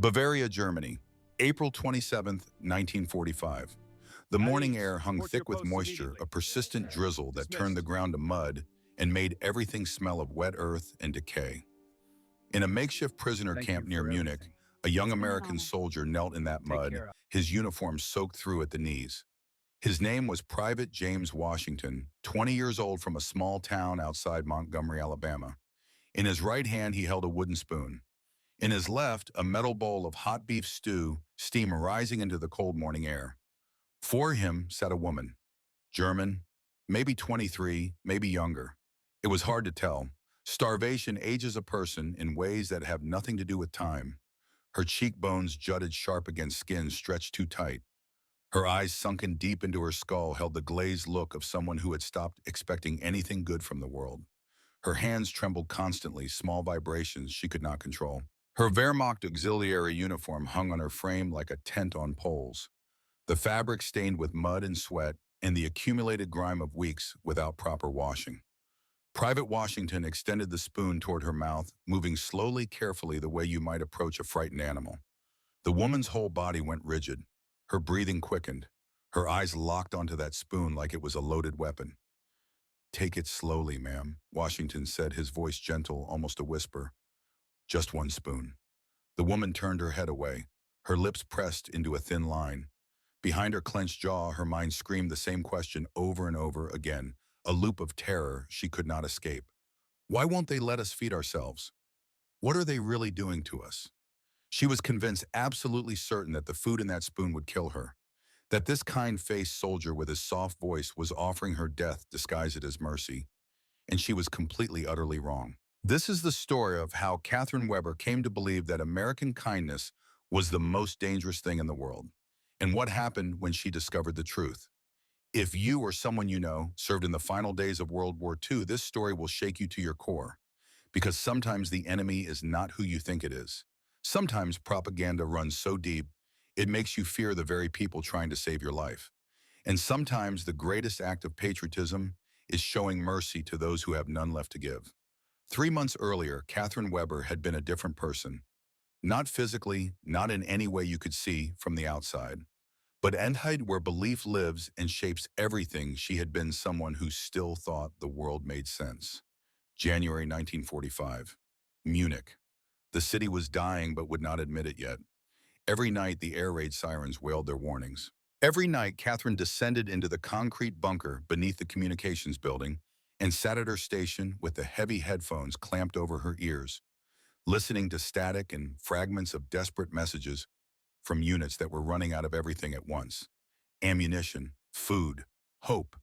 Bavaria, Germany, April 27, 1945. The morning air hung thick with moisture, a persistent drizzle that turned the ground to mud and made everything smell of wet earth and decay. In a makeshift prisoner camp near Munich, a young American soldier knelt in that mud, his uniform soaked through at the knees. His name was Private James Washington, 20 years old, from a small town outside Montgomery, Alabama. In his right hand, he held a wooden spoon. In his left, a metal bowl of hot beef stew, steam rising into the cold morning air. For him sat a woman, German, maybe 23, maybe younger. It was hard to tell. Starvation ages a person in ways that have nothing to do with time. Her cheekbones jutted sharp against skin stretched too tight. Her eyes, sunken deep into her skull, held the glazed look of someone who had stopped expecting anything good from the world. Her hands trembled constantly, small vibrations she could not control. Her Wehrmacht auxiliary uniform hung on her frame like a tent on poles, the fabric stained with mud and sweat and the accumulated grime of weeks without proper washing. Private Washington extended the spoon toward her mouth, moving slowly, carefully, the way you might approach a frightened animal. The woman's whole body went rigid. Her breathing quickened. Her eyes locked onto that spoon like it was a loaded weapon. "Take it slowly, ma'am," Washington said, his voice gentle, almost a whisper. "Just one spoon." The woman turned her head away, her lips pressed into a thin line. Behind her clenched jaw, her mind screamed the same question over and over again, a loop of terror she could not escape. Why won't they let us feed ourselves? What are they really doing to us? She was convinced, absolutely certain, that the food in that spoon would kill her, that this kind-faced soldier with his soft voice was offering her death disguised as mercy, and she was completely, utterly wrong. This is the story of how Catherine Weber came to believe that American kindness was the most dangerous thing in the world, and what happened when she discovered the truth. If you or someone you know served in the final days of World War II, this story will shake you to your core, because sometimes the enemy is not who you think it is. Sometimes propaganda runs so deep, it makes you fear the very people trying to save your life. And sometimes the greatest act of patriotism is showing mercy to those who have none left to give. 3 months earlier, Catherine Weber had been a different person. Not physically, not in any way you could see from the outside. But inside, where belief lives and shapes everything, she had been someone who still thought the world made sense. January 1945. Munich. The city was dying but would not admit it yet. Every night, the air raid sirens wailed their warnings. Every night, Catherine descended into the concrete bunker beneath the communications building and sat at her station with the heavy headphones clamped over her ears, listening to static and fragments of desperate messages from units that were running out of everything at once: ammunition, food, hope.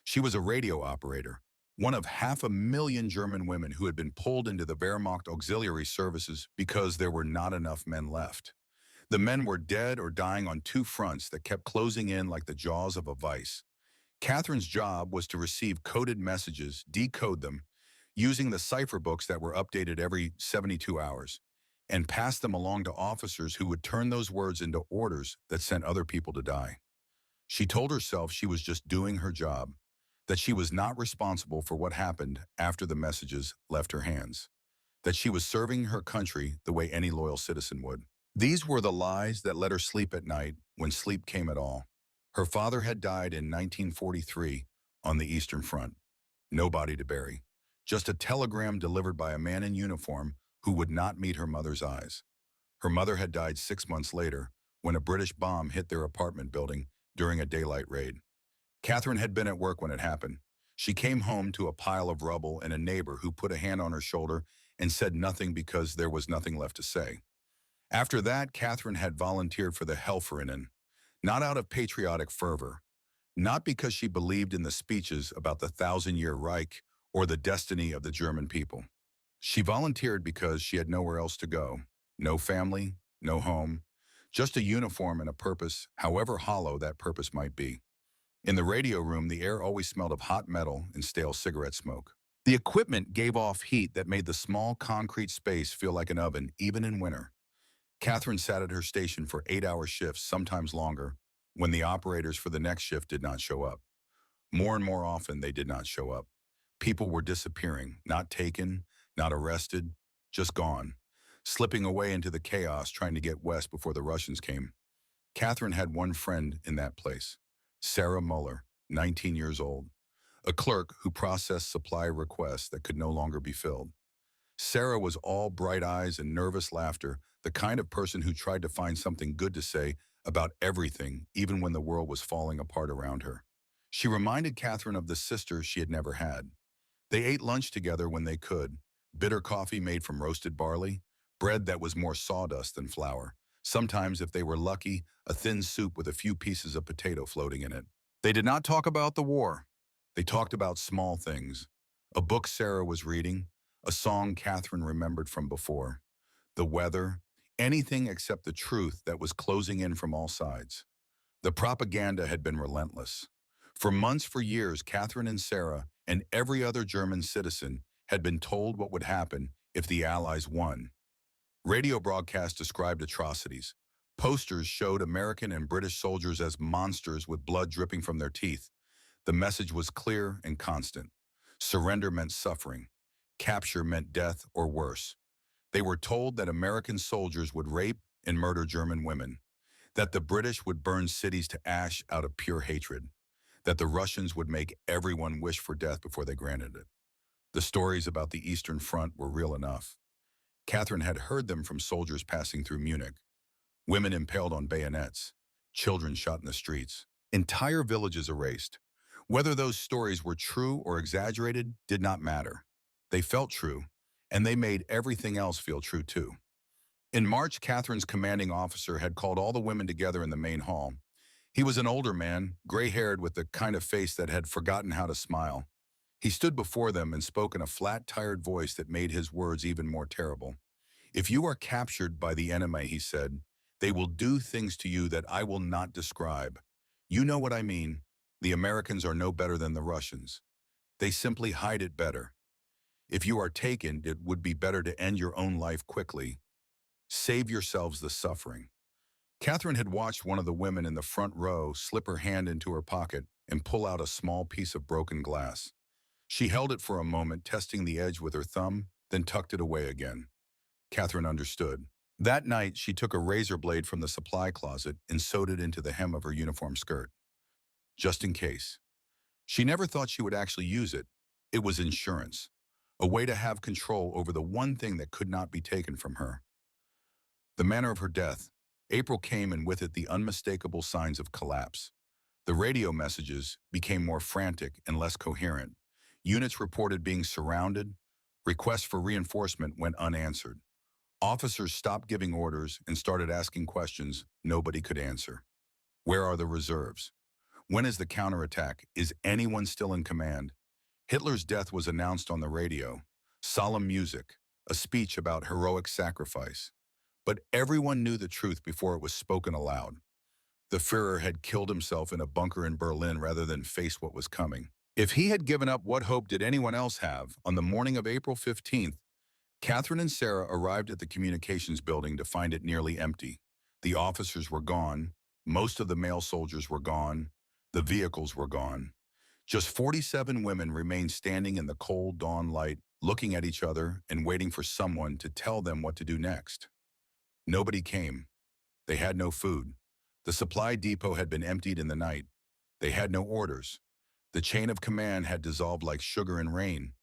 She was a radio operator, one of 500,000 German women who had been pulled into the Wehrmacht auxiliary services because there were not enough men left. The men were dead or dying on two fronts that kept closing in like the jaws of a vice. Catherine's job was to receive coded messages, decode them, using the cipher books that were updated every 72 hours, and pass them along to officers who would turn those words into orders that sent other people to die. She told herself she was just doing her job, that she was not responsible for what happened after the messages left her hands, that she was serving her country the way any loyal citizen would. These were the lies that let her sleep at night when sleep came at all. Her father had died in 1943 on the Eastern Front. No body to bury, just a telegram delivered by a man in uniform who would not meet her mother's eyes. Her mother had died 6 months later when a British bomb hit their apartment building during a daylight raid. Catherine had been at work when it happened. She came home to a pile of rubble and a neighbor who put a hand on her shoulder and said nothing because there was nothing left to say. After that, Catherine had volunteered for the Helferinnen, not out of patriotic fervor, not because she believed in the speeches about the 1,000-year Reich or the destiny of the German people. She volunteered because she had nowhere else to go. No family, no home, just a uniform and a purpose, however hollow that purpose might be. In the radio room, the air always smelled of hot metal and stale cigarette smoke. The equipment gave off heat that made the small concrete space feel like an oven, even in winter. Catherine sat at her station for 8-hour shifts, sometimes longer, when the operators for the next shift did not show up. More and more often, they did not show up. People were disappearing, not taken, not arrested, just gone. slipping away into the chaos trying to get west before the Russians came. Catherine had one friend in that place, Sarah Muller, 19 years old, a clerk who processed supply requests that could no longer be filled. Sarah was all bright eyes and nervous laughter, the kind of person who tried to find something good to say about everything, even when the world was falling apart around her. She reminded Catherine of the sister she had never had. They ate lunch together when they could, bitter coffee made from roasted barley, bread that was more sawdust than flour. Sometimes, if they were lucky, a thin soup with a few pieces of potato floating in it. They did not talk about the war. They talked about small things. A book Sarah was reading, a song Catherine remembered from before, the weather, anything except the truth that was closing in from all sides. The propaganda had been relentless. For months, for years, Catherine and Sarah and every other German citizen had been told what would happen if the Allies won. Radio broadcasts described atrocities. Posters showed American and British soldiers as monsters with blood dripping from their teeth. The message was clear and constant. Surrender meant suffering. Capture meant death or worse. They were told that American soldiers would rape and murder German women, that the British would burn cities to ash out of pure hatred, that the Russians would make everyone wish for death before they granted it. The stories about the Eastern Front were real enough. Catherine had heard them from soldiers passing through Munich. Women impaled on bayonets, children shot in the streets, entire villages erased. Whether those stories were true or exaggerated did not matter. They felt true, and they made everything else feel true too. In March, Catherine's commanding officer had called all the women together in the main hall. He was an older man, gray-haired with the kind of face that had forgotten how to smile. He stood before them and spoke in a flat, tired voice that made his words even more terrible. "If you are captured by the enemy," he said, "they will do things to you that I will not describe. You know what I mean. The Americans are no better than the Russians. They simply hide it better. If you are taken, it would be better to end your own life quickly. Save yourselves the suffering." Catherine had watched one of the women in the front row slip her hand into her pocket and pull out a small piece of broken glass. She held it for a moment, testing the edge with her thumb, then tucked it away again. Catherine understood. That night, she took a razor blade from the supply closet and sewed it into the hem of her uniform skirt, just in case. She never thought she would actually use it. It was insurance, a way to have control over the one thing that could not be taken from her. The manner of her death. April came, and with it the unmistakable signs of collapse. The radio messages became more frantic and less coherent. Units reported being surrounded. Requests for reinforcement went unanswered. Officers stopped giving orders and started asking questions nobody could answer. Where are the reserves? When is the counterattack? Is anyone still in command? Hitler's death was announced on the radio. Solemn music, a speech about heroic sacrifice. But everyone knew the truth before it was spoken aloud. The Führer had killed himself in a bunker in Berlin rather than face what was coming. If he had given up, what hope did anyone else have? On the morning of April 15th, Catherine and Sarah arrived at the communications building to find it nearly empty. The officers were gone. Most of the male soldiers were gone. The vehicles were gone. Just 47 women remained standing in the cold dawn light, looking at each other and waiting for someone to tell them what to do next. Nobody came. They had no food. The supply depot had been emptied in the night. They had no orders. The chain of command had dissolved like sugar in rain.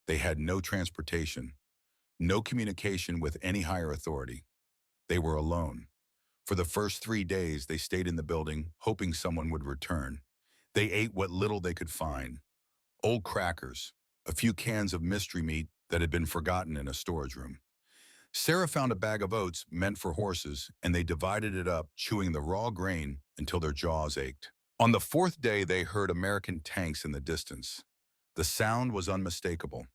They had no transportation, no communication with any higher authority. They were alone. For the first 3 days, they stayed in the building, hoping someone would return. They ate what little they could find. Old crackers, a few cans of mystery meat that had been forgotten in a storage room. Sarah found a bag of oats meant for horses, and they divided it up, chewing the raw grain until their jaws ached. On the 4th day, they heard American tanks in the distance. The sound was unmistakable,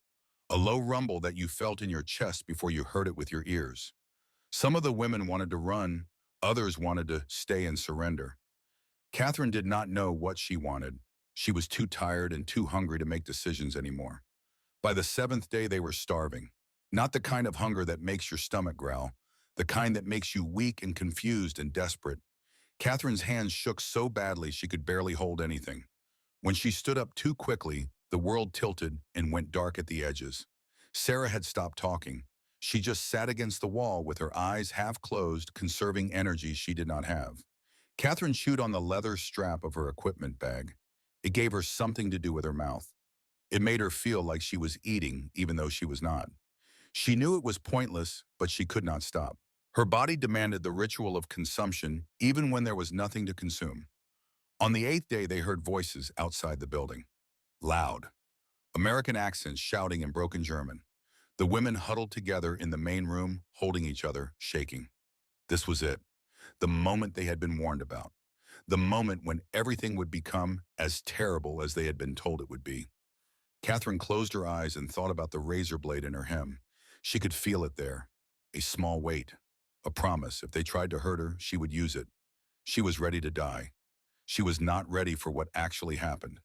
a low rumble that you felt in your chest before you heard it with your ears. Some of the women wanted to run, others wanted to stay and surrender. Catherine did not know what she wanted. She was too tired and too hungry to make decisions anymore. By the 7th day, they were starving. Not the kind of hunger that makes your stomach growl, the kind that makes you weak and confused and desperate. Catherine's hands shook so badly she could barely hold anything. When she stood up too quickly, the world tilted and went dark at the edges. Sarah had stopped talking. She just sat against the wall with her eyes half closed, conserving energy she did not have. Catherine chewed on the leather strap of her equipment bag. It gave her something to do with her mouth. It made her feel like she was eating, even though she was not. She knew it was pointless, but she could not stop. Her body demanded the ritual of consumption, even when there was nothing to consume. On the 8th day, they heard voices outside the building. Loud. American accents shouting in broken German. The women huddled together in the main room, holding each other, shaking. This was it. The moment they had been warned about. The moment when everything would become as terrible as they had been told it would be. Catherine closed her eyes and thought about the razor blade in her hem. She could feel it there. A small weight. A promise. If they tried to hurt her, she would use it. She was ready to die. She was not ready for what actually happened.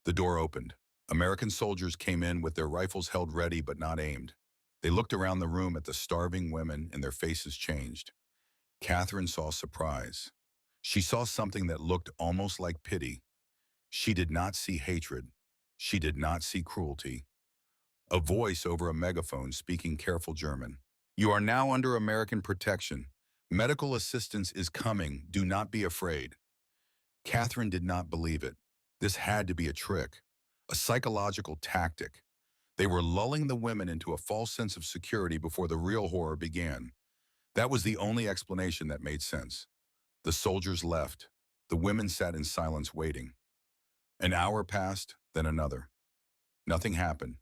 The door opened. American soldiers came in with their rifles held ready but not aimed. They looked around the room at the starving women and their faces changed. Catherine saw surprise. She saw something that looked almost like pity. She did not see hatred. She did not see cruelty. A voice over a megaphone speaking careful German. You are now under American protection. Medical assistance is coming. Do not be afraid. Catherine did not believe it. This had to be a trick, a psychological tactic. They were lulling the women into a false sense of security before the real horror began. That was the only explanation that made sense. The soldiers left. The women sat in silence waiting. An hour passed, then another. Nothing happened.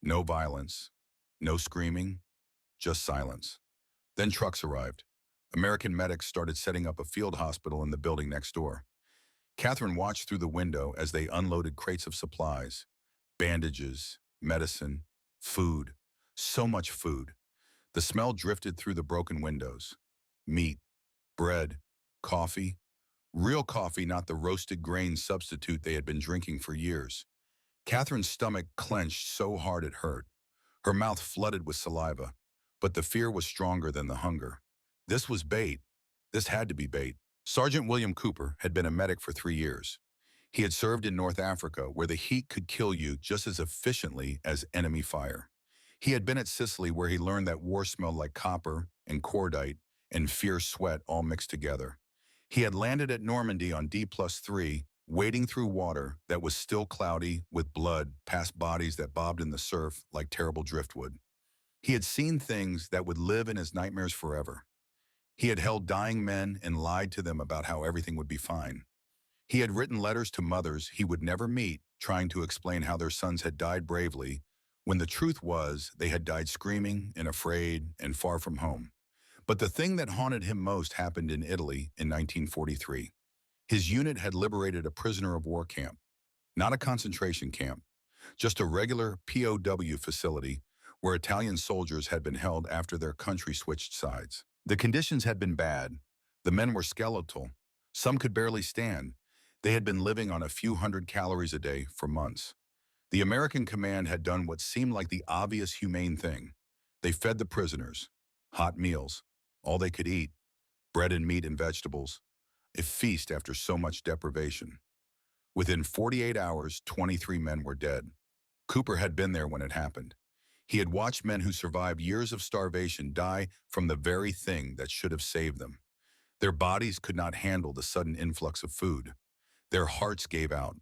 No violence. No screaming. Just silence. Then trucks arrived. American medics started setting up a field hospital in the building next door. Catherine watched through the window as they unloaded crates of supplies. Bandages, medicine, food. So much food. The smell drifted through the broken windows. Meat, bread, coffee. Real coffee, not the roasted grain substitute they had been drinking for years. Catherine's stomach clenched so hard it hurt. Her mouth flooded with saliva, but the fear was stronger than the hunger. This was bait. This had to be bait. Sergeant William Cooper had been a medic for 3 years. He had served in North Africa, where the heat could kill you just as efficiently as enemy fire. He had been at Sicily, where he learned that war smelled like copper and cordite and fierce sweat all mixed together. He had landed at Normandy on D+3, wading through water that was still cloudy with blood past bodies that bobbed in the surf like terrible driftwood. He had seen things that would live in his nightmares forever. He had held dying men and lied to them about how everything would be fine. He had written letters to mothers he would never meet, trying to explain how their sons had died bravely, when the truth was they had died screaming and afraid and far from home. But the thing that haunted him most happened in Italy in 1943. His unit had liberated a prisoner of war camp, not a concentration camp, just a regular POW facility where Italian soldiers had been held after their country switched sides. The conditions had been bad. The men were skeletal. Some could barely stand. They had been living on a few hundred calories a day for months. The American command had done what seemed like the obvious humane thing. They fed the prisoners. Hot meals. All they could eat. Bread and meat and vegetables. A feast after so much deprivation. Within 48 hours, 23 men were dead. Cooper had been there when it happened. He had watched men who survived years of starvation die from the very thing that should have saved them. Their bodies could not handle the sudden influx of food. Their hearts gave out.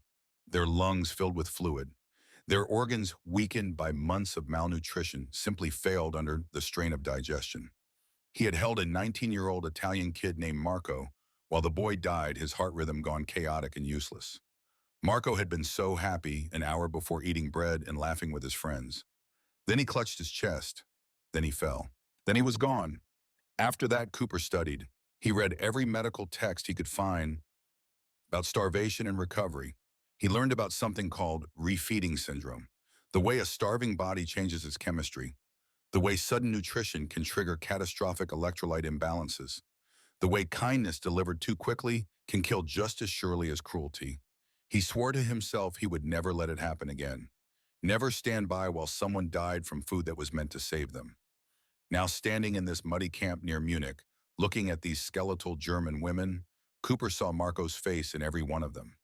Their lungs filled with fluid. Their organs, weakened by months of malnutrition, simply failed under the strain of digestion. He had held a 19-year-old Italian kid named Marco. While the boy died, his heart rhythm gone chaotic and useless. Marco had been so happy an hour before eating bread and laughing with his friends. Then he clutched his chest. Then he fell. Then he was gone. After that, Cooper studied. He read every medical text he could find about starvation and recovery. He learned about something called refeeding syndrome, the way a starving body changes its chemistry, the way sudden nutrition can trigger catastrophic electrolyte imbalances, the way kindness delivered too quickly can kill just as surely as cruelty. He swore to himself he would never let it happen again. Never stand by while someone died from food that was meant to save them. Now standing in this muddy camp near Munich, looking at these skeletal German women, Cooper saw Marco's face in every one of them.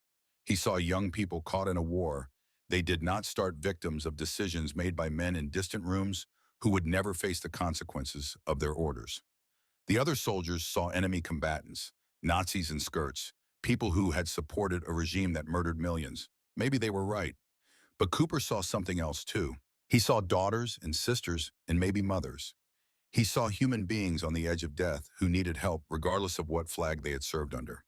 He saw young people caught in a war. They did not start victims of decisions made by men in distant rooms who would never face the consequences of their orders. The other soldiers saw enemy combatants, Nazis in skirts, people who had supported a regime that murdered millions. Maybe they were right. But Cooper saw something else too. He saw daughters and sisters and maybe mothers. He saw human beings on the edge of death who needed help regardless of what flag they had served under.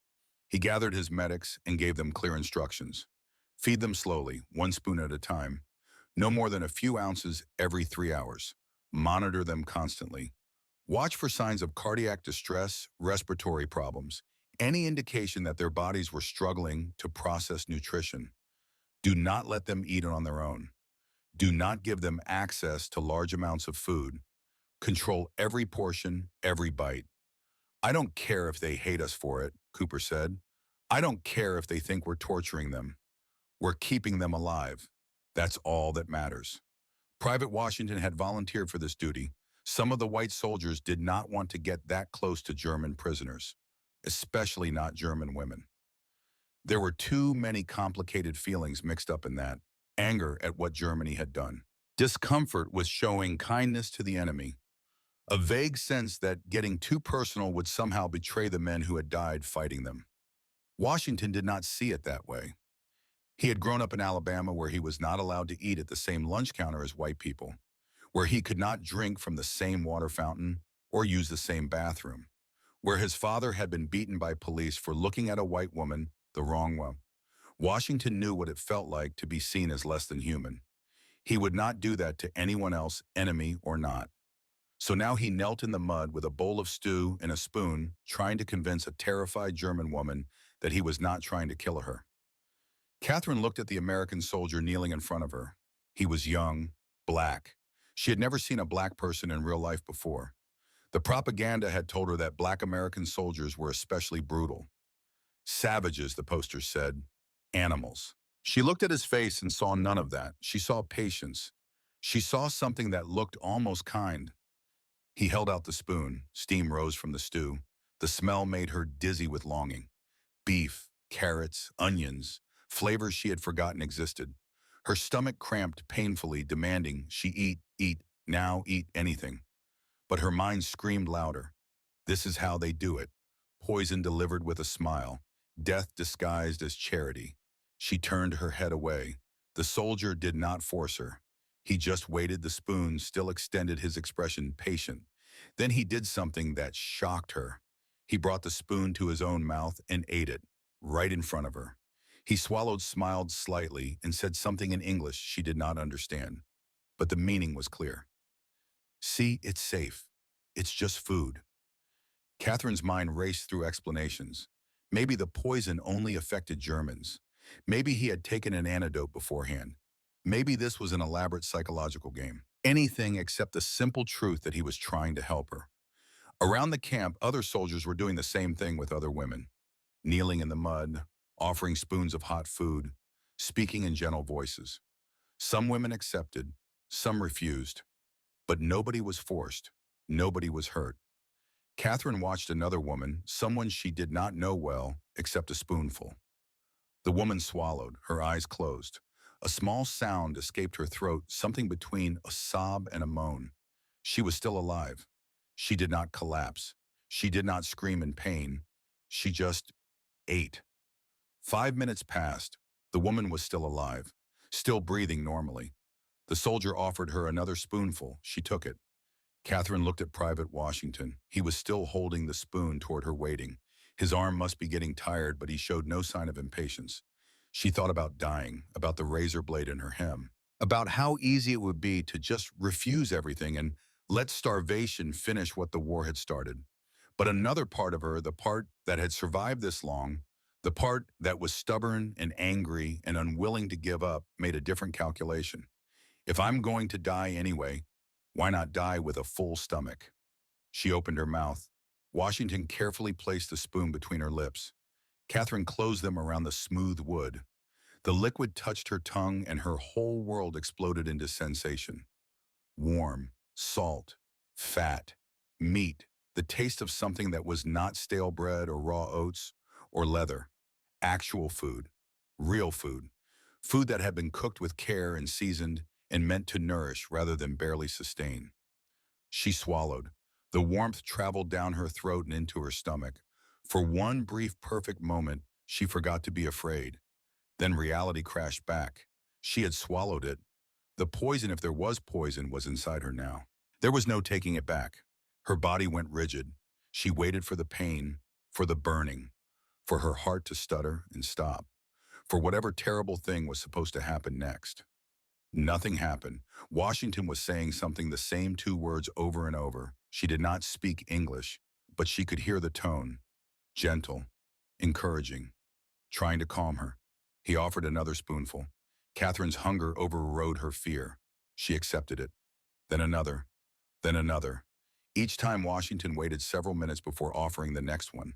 He gathered his medics and gave them clear instructions. Feed them slowly, one spoon at a time. No more than a few ounces every 3 hours. Monitor them constantly. Watch for signs of cardiac distress, respiratory problems, any indication that their bodies were struggling to process nutrition. Do not let them eat on their own. Do not give them access to large amounts of food. Control every portion, every bite. I don't care if they hate us for it, Cooper said. I don't care if they think we're torturing them. We're keeping them alive. That's all that matters. Private Washington had volunteered for this duty. Some of the white soldiers did not want to get that close to German prisoners, especially not German women. There were too many complicated feelings mixed up in that. Anger at what Germany had done. Discomfort with showing kindness to the enemy. A vague sense that getting too personal would somehow betray the men who had died fighting them. Washington did not see it that way. He had grown up in Alabama where he was not allowed to eat at the same lunch counter as white people, where he could not drink from the same water fountain or use the same bathroom, where his father had been beaten by police for looking at a white woman the wrong way. Washington knew what it felt like to be seen as less than human. He would not do that to anyone else, enemy or not. So now he knelt in the mud with a bowl of stew and a spoon, trying to convince a terrified German woman that he was not trying to kill her. Catherine looked at the American soldier kneeling in front of her. He was young, black. She had never seen a black person in real life before. The propaganda had told her that black American soldiers were especially brutal. Savages, the posters said. Animals. She looked at his face and saw none of that. She saw patience. She saw something that looked almost kind. He held out the spoon. Steam rose from the stew. The smell made her dizzy with longing. Beef, carrots, onions, flavors she had forgotten existed. Her stomach cramped painfully, demanding she eat, now eat anything. But her mind screamed louder. This is how they do it. Poison delivered with a smile. Death disguised as charity. She turned her head away. The soldier did not force her. He just waited. The spoon still extended, his expression patient. Then he did something that shocked her. He brought the spoon to his own mouth and ate it, right in front of her. He swallowed, smiled slightly, and said something in English she did not understand. But the meaning was clear. See, it's safe. It's just food. Catherine's mind raced through explanations. Maybe the poison only affected Germans. Maybe he had taken an antidote beforehand. Maybe this was an elaborate psychological game. Anything except the simple truth that he was trying to help her. Around the camp, other soldiers were doing the same thing with other women. Kneeling in the mud, offering spoons of hot food, speaking in gentle voices. Some women accepted, some refused. But nobody was forced. Nobody was hurt. Catherine watched another woman, someone she did not know well, accept a spoonful. The woman swallowed, her eyes closed. A small sound escaped her throat, something between a sob and a moan. She was still alive. She did not collapse. She did not scream in pain. She just ate. 5 minutes passed. The woman was still alive, still breathing normally. The soldier offered her another spoonful. She took it. Catherine looked at Private Washington. He was still holding the spoon toward her, waiting. His arm must be getting tired, but he showed no sign of impatience. She thought about dying, about the razor blade in her hem, about how easy it would be to just refuse everything and let starvation finish what the war had started. But another part of her, the part that had survived this long, the part that was stubborn and angry and unwilling to give up, made a different calculation. If I'm going to die anyway, why not die with a full stomach? She opened her mouth. Washington carefully placed the spoon between her lips. Catherine closed them around the smooth wood. The liquid touched her tongue and her whole world exploded into sensation. Warm, salt, fat, meat, the taste of something that was not stale bread or raw oats or leather. Actual food, real food, food that had been cooked with care and seasoned and meant to nourish rather than barely sustain. She swallowed. The warmth traveled down her throat and into her stomach. For one brief, perfect moment, she forgot to be afraid. Then reality crashed back. She had swallowed it. The poison, if there was poison, was inside her now. There was no taking it back. Her body went rigid. She waited for the pain, for the burning, for her heart to stutter and stop, for whatever terrible thing was supposed to happen next. Nothing happened. Washington was saying something, the same two words over and over. She did not speak English, but she could hear the tone. Gentle, encouraging, trying to calm her. He offered another spoonful. Catherine's hunger overrode her fear. She accepted it. Then another, then another. Each time Washington waited several minutes before offering the next one.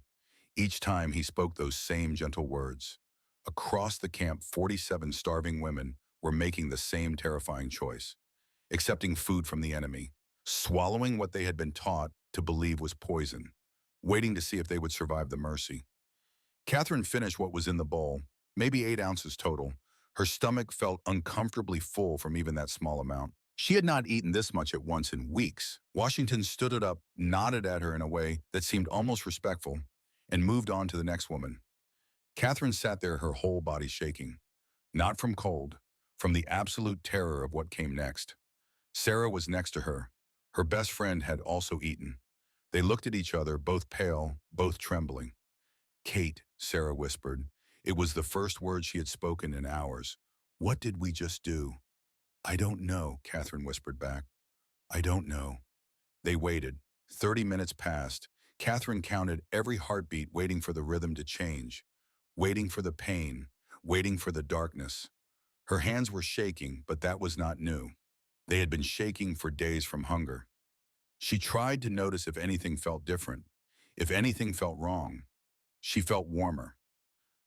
Each time he spoke those same gentle words. Across the camp, 47 starving women were making the same terrifying choice, accepting food from the enemy, swallowing what they had been taught to believe was poison, waiting to see if they would survive the mercy. Catherine finished what was in the bowl, maybe 8 ounces total. Her stomach felt uncomfortably full from even that small amount. She had not eaten this much at once in weeks. Washington stood it up, nodded at her in a way that seemed almost respectful, and moved on to the next woman. Catherine sat there, her whole body shaking. Not from cold, from the absolute terror of what came next. Sarah was next to her. Her best friend had also eaten. They looked at each other, both pale, both trembling. "Kate," Sarah whispered. It was the first word she had spoken in hours. "What did we just do?" "I don't know," Catherine whispered back. "I don't know." They waited. 30 minutes passed. Catherine counted every heartbeat, waiting for the rhythm to change, waiting for the pain, waiting for the darkness. Her hands were shaking, but that was not new. They had been shaking for days from hunger. She tried to notice if anything felt different, if anything felt wrong. She felt warmer.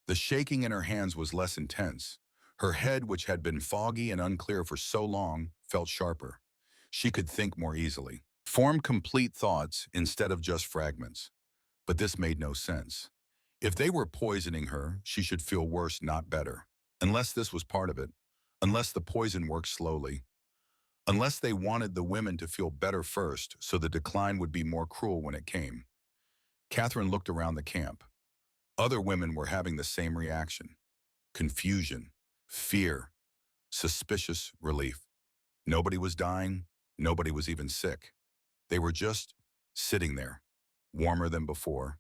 The shaking in her hands was less intense. Her head, which had been foggy and unclear for so long, felt sharper. She could think more easily, form complete thoughts instead of just fragments. But this made no sense. If they were poisoning her, she should feel worse, not better. Unless this was part of it. Unless the poison worked slowly. Unless they wanted the women to feel better first, so the decline would be more cruel when it came. Catherine looked around the camp. Other women were having the same reaction. Confusion, fear, suspicious relief. Nobody was dying. Nobody was even sick. They were just sitting there, warmer than before,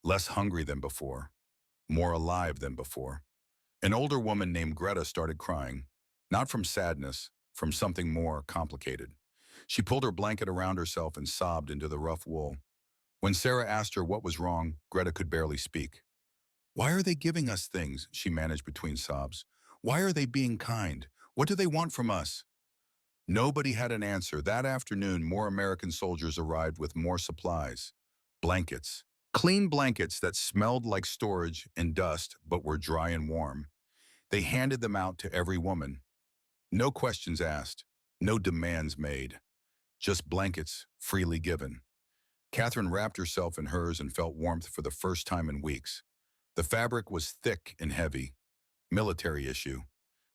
less hungry than before, more alive than before. An older woman named Greta started crying, not from sadness, from something more complicated. She pulled her blanket around herself and sobbed into the rough wool. When Sarah asked her what was wrong, Greta could barely speak. "Why are they giving us things?" she managed between sobs. "Why are they being kind? What do they want from us?" Nobody had an answer. That afternoon, more American soldiers arrived with more supplies. Blankets. Clean blankets that smelled like storage and dust but were dry and warm. They handed them out to every woman. No questions asked. No demands made. Just blankets, freely given. Catherine wrapped herself in hers and felt warmth for the first time in weeks. The fabric was thick and heavy. Military issue.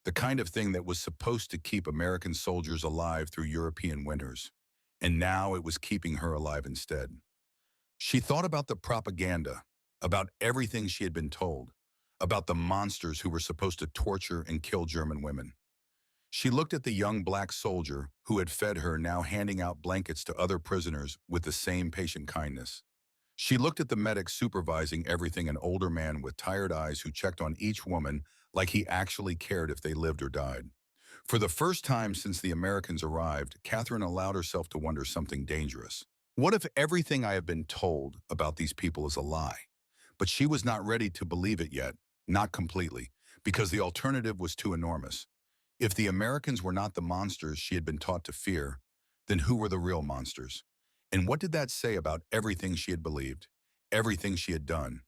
The kind of thing that was supposed to keep American soldiers alive through European winters. And now it was keeping her alive instead. She thought about the propaganda, about everything she had been told, about the monsters who were supposed to torture and kill German women. She looked at the young black soldier who had fed her, now handing out blankets to other prisoners with the same patient kindness. She looked at the medic supervising everything, an older man with tired eyes who checked on each woman like he actually cared if they lived or died. For the first time since the Americans arrived, Catherine allowed herself to wonder something dangerous. What if everything I have been told about these people is a lie? But she was not ready to believe it yet, not completely, because the alternative was too enormous. If the Americans were not the monsters she had been taught to fear, then who were the real monsters? And what did that say about everything she had believed, everything she had done?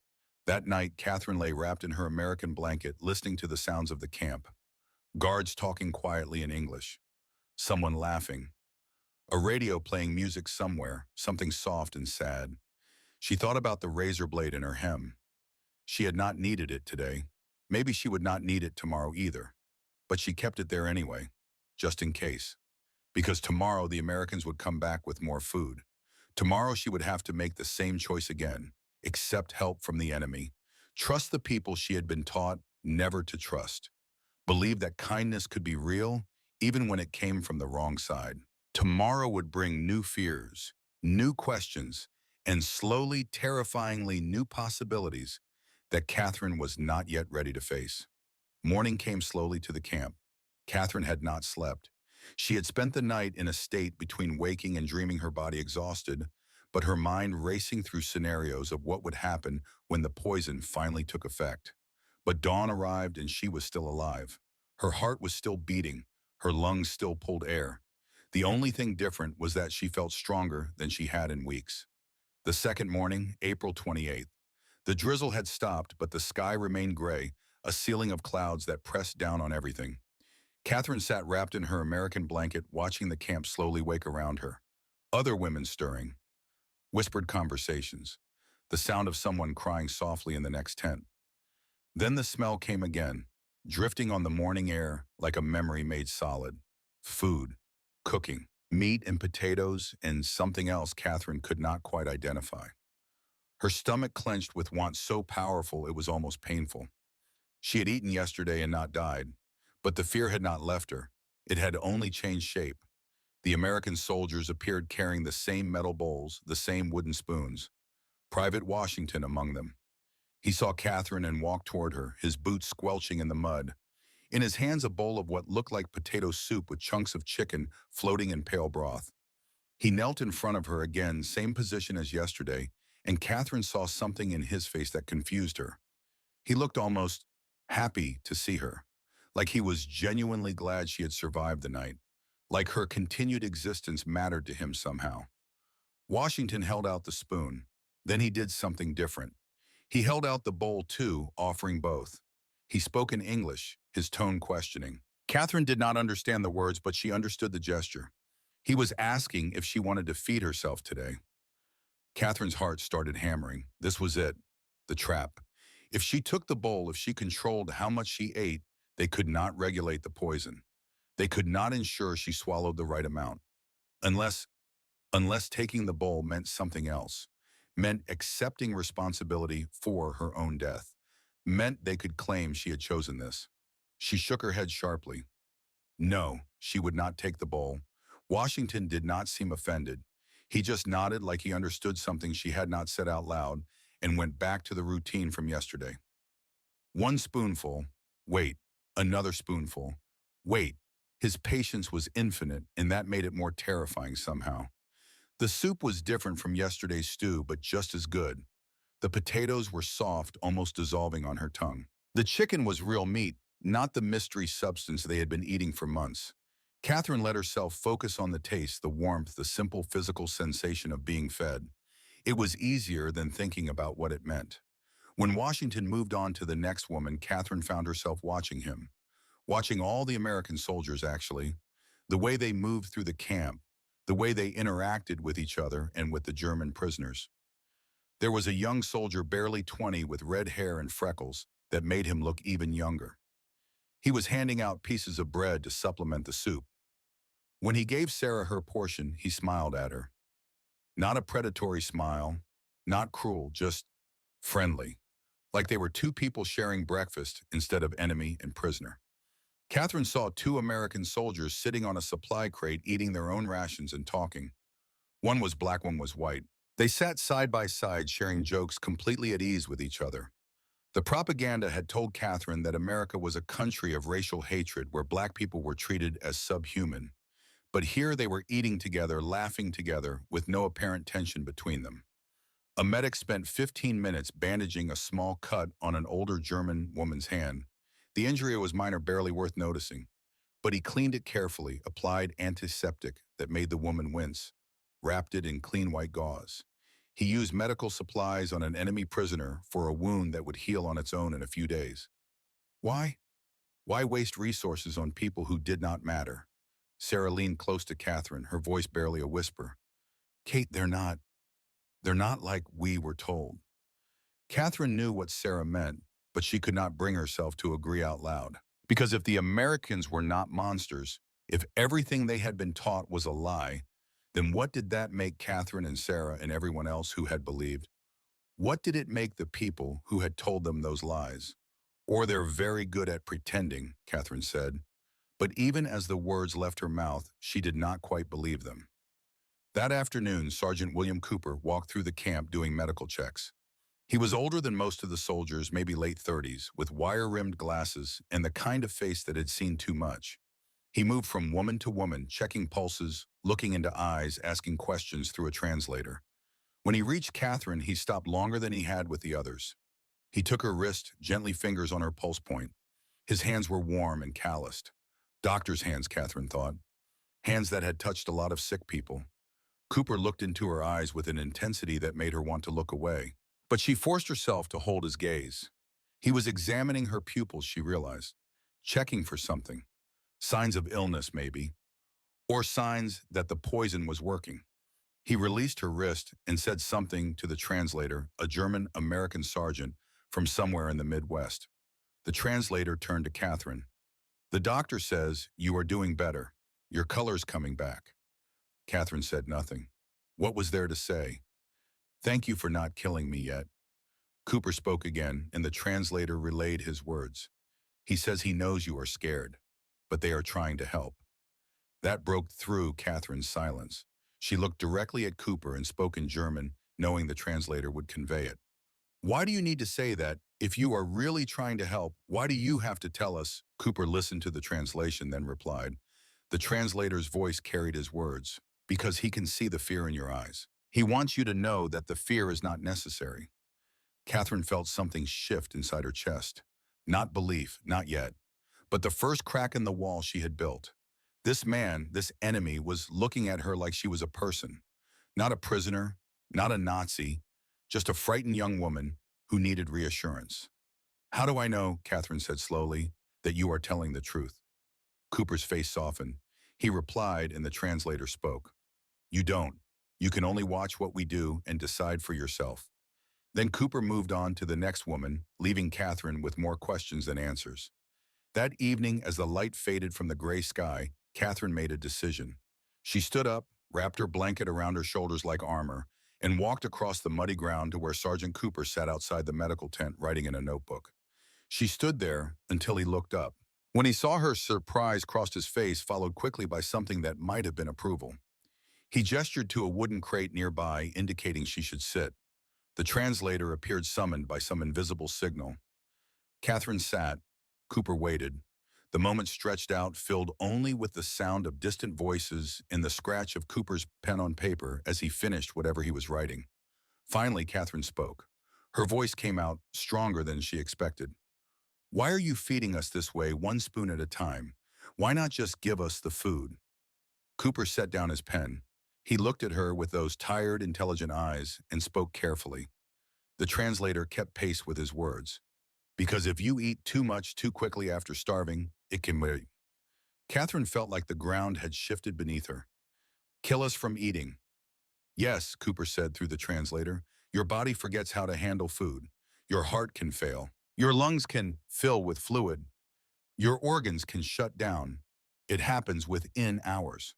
That night, Catherine lay wrapped in her American blanket, listening to the sounds of the camp. Guards talking quietly in English. Someone laughing. A radio playing music somewhere, something soft and sad. She thought about the razor blade in her hem. She had not needed it today. Maybe she would not need it tomorrow either. But she kept it there anyway, just in case. because tomorrow the Americans would come back with more food. Tomorrow she would have to make the same choice again, accept help from the enemy, trust the people she had been taught never to trust, believe that kindness could be real even when it came from the wrong side. Tomorrow would bring new fears, new questions, and slowly, terrifyingly new possibilities that Catherine was not yet ready to face. Morning came slowly to the camp. Catherine had not slept. She had spent the night in a state between waking and dreaming, her body exhausted, but her mind racing through scenarios of what would happen when the poison finally took effect. But dawn arrived and she was still alive. Her heart was still beating. Her lungs still pulled air. The only thing different was that she felt stronger than she had in weeks. The second morning, April 28th. The drizzle had stopped, but the sky remained gray, a ceiling of clouds that pressed down on everything. Catherine sat wrapped in her American blanket, watching the camp slowly wake around her. Other women stirring. Whispered conversations. The sound of someone crying softly in the next tent. Then the smell came again, drifting on the morning air like a memory made solid. Food. Cooking. Meat and potatoes and something else Catherine could not quite identify. Her stomach clenched with want so powerful it was almost painful. She had eaten yesterday and not died, but the fear had not left her. It had only changed shape. The American soldiers appeared carrying the same metal bowls, the same wooden spoons. Private Washington among them. He saw Catherine and walked toward her, his boots squelching in the mud. In his hands a bowl of what looked like potato soup with chunks of chicken floating in pale broth. He knelt in front of her again, same position as yesterday, and Catherine saw something in his face that confused her. He looked almost happy to see her, like he was genuinely glad she had survived the night, like her continued existence mattered to him somehow. Washington held out the spoon. Then he did something different. He held out the bowl too, offering both. He spoke in English, his tone questioning. Catherine did not understand the words, but she understood the gesture. He was asking if she wanted to feed herself today. Catherine's heart started hammering. This was it, the trap. If she took the bowl, if she controlled how much she ate, they could not regulate the poison. They could not ensure she swallowed the right amount. Unless taking the bowl meant something else, meant accepting responsibility for her own death, meant they could claim she had chosen this. She shook her head sharply. No, she would not take the bowl. Washington did not seem offended. He just nodded like he understood something she had not said out loud and went back to the routine from yesterday. One spoonful, wait, another spoonful, wait. His patience was infinite, and that made it more terrifying somehow. The soup was different from yesterday's stew, but just as good. The potatoes were soft, almost dissolving on her tongue. The chicken was real meat, not the mystery substance they had been eating for months. Catherine let herself focus on the taste, the warmth, the simple physical sensation of being fed. It was easier than thinking about what it meant. When Washington moved on to the next woman, Catherine found herself watching him. Watching all the American soldiers, actually. The way they moved through the camp, the way they interacted with each other and with the German prisoners. There was a young soldier, barely 20, with red hair and freckles that made him look even younger. He was handing out pieces of bread to supplement the soup. When he gave Sarah her portion, he smiled at her. Not a predatory smile, not cruel, just friendly, like they were two people sharing breakfast instead of enemy and prisoner. Catherine saw two American soldiers sitting on a supply crate eating their own rations and talking. One was black, one was white. They sat side by side sharing jokes, completely at ease with each other. The propaganda had told Catherine that America was a country of racial hatred where black people were treated as subhuman. But here they were eating together, laughing together, with no apparent tension between them. A medic spent 15 minutes bandaging a small cut on an older German woman's hand. The injury was minor, barely worth noticing, but he cleaned it carefully, applied antiseptic that made the woman wince, wrapped it in clean white gauze. He used medical supplies on an enemy prisoner for a wound that would heal on its own in a few days. Why? Why waste resources on people who did not matter? Sarah leaned close to Catherine, her voice barely a whisper. Kate, they're not like we were told. Catherine knew what Sarah meant, but she could not bring herself to agree out loud. Because if the Americans were not monsters, If everything they had been taught was a lie, then what did that make Catherine and Sarah and everyone else who had believed? What did it make the people who had told them those lies? Or they're very good at pretending, Catherine said. But even as the words left her mouth, she did not quite believe them. That afternoon, Sergeant William Cooper walked through the camp doing medical checks. He was older than most of the soldiers, maybe late 30s, with wire-rimmed glasses and the kind of face that had seen too much. He moved from woman to woman, checking pulses, looking into eyes, asking questions through a translator. When he reached Catherine, he stopped longer than he had with the others. He took her wrist, gently fingers on her pulse point. His hands were warm and calloused. Doctor's hands, Catherine thought. Hands that had touched a lot of sick people. Cooper looked into her eyes with an intensity that made her want to look away. But she forced herself to hold his gaze. He was examining her pupils, she realized, checking for something. Signs of illness, maybe. Or signs that the poison was working. He released her wrist and said something to the translator, a German-American sergeant from somewhere in the Midwest. The translator turned to Catherine. "The doctor says you are doing better. Your color's coming back." Catherine said nothing. What was there to say? "Thank you for not killing me yet." Cooper spoke again, and the translator relayed his words. "He says he knows you are scared, but they are trying to help." That broke through Catherine's silence. She looked directly at Cooper and spoke in German, knowing the translator would convey it. "Why do you need to say that? If you are really trying to help, why do you have to tell us?" Cooper listened to the translation, then replied. The translator's voice carried his words. "Because he can see the fear in your eyes. He wants you to know that the fear is not necessary." Catherine felt something shift inside her chest. Not belief, not yet, but the first crack in the wall she had built. This man, this enemy, was looking at her like she was a person. Not a prisoner, not a Nazi, just a frightened young woman who needed reassurance. "How do I know," Catherine said slowly, "that you are telling the truth?" Cooper's face softened. He replied, and the translator spoke. "You don't. You can only watch what we do and decide for yourself." Then Cooper moved on to the next woman, leaving Catherine with more questions than answers. That evening, as the light faded from the gray sky, Catherine made a decision. She stood up, wrapped her blanket around her shoulders like armor, and walked across the muddy ground to where Sergeant Cooper sat outside the medical tent writing in a notebook. She stood there until he looked up. When he saw her, surprise crossed his face, followed quickly by something that might have been approval. He gestured to a wooden crate nearby, indicating she should sit. The translator appeared summoned by some invisible signal. Catherine sat. Cooper waited. The moment stretched out, filled only with the sound of distant voices and the scratch of Cooper's pen on paper as he finished whatever he was writing. Finally, Catherine spoke. Her voice came out stronger than she expected. "Why are you feeding us this way, one spoon at a time? Why not just give us the food?" Cooper set down his pen. He looked at her with those tired, intelligent eyes and spoke carefully. The translator kept pace with his words. "Because if you eat too much too quickly after starving, it can wait." Catherine felt like the ground had shifted beneath her. "Kill us from eating." "Yes," Cooper said through the translator. "Your body forgets how to handle food. Your heart can fail. Your lungs can fill with fluid. Your organs can shut down. It happens within hours."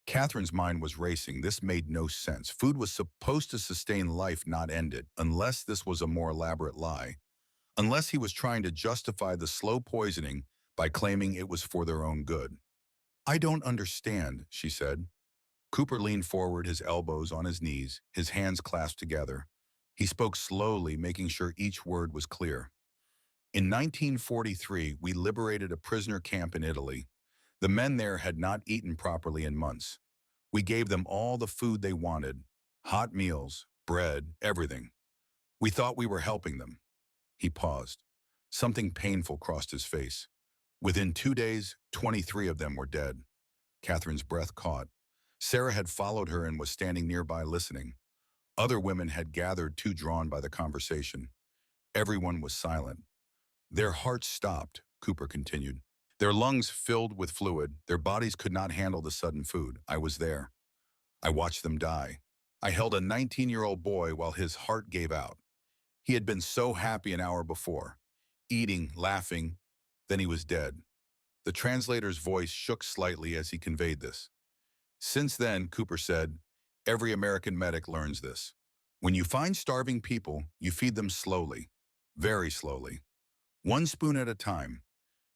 Catherine's mind was racing. This made no sense. Food was supposed to sustain life, not end it, unless this was a more elaborate lie. Unless he was trying to justify the slow poisoning by claiming it was for their own good. "I don't understand," she said. Cooper leaned forward, his elbows on his knees, his hands clasped together. He spoke slowly, making sure each word was clear. "In 1943, we liberated a prisoner camp in Italy. The men there had not eaten properly in months. We gave them all the food they wanted, hot meals, bread, everything. We thought we were helping them." He paused. Something painful crossed his face. "Within 2 days, 23 of them were dead." Catherine's breath caught. Sarah had followed her and was standing nearby listening. Other women had gathered, too drawn by the conversation. Everyone was silent. "Their hearts stopped," Cooper continued. "Their lungs filled with fluid. Their bodies could not handle the sudden food. I was there. I watched them die. I held a 19-year-old boy while his heart gave out. He had been so happy an hour before, eating, laughing, then he was dead. The translator's voice shook slightly as he conveyed this. Since then, Cooper said, every American medic learns this. When you find starving people, you feed them slowly, very slowly, one spoon at a time.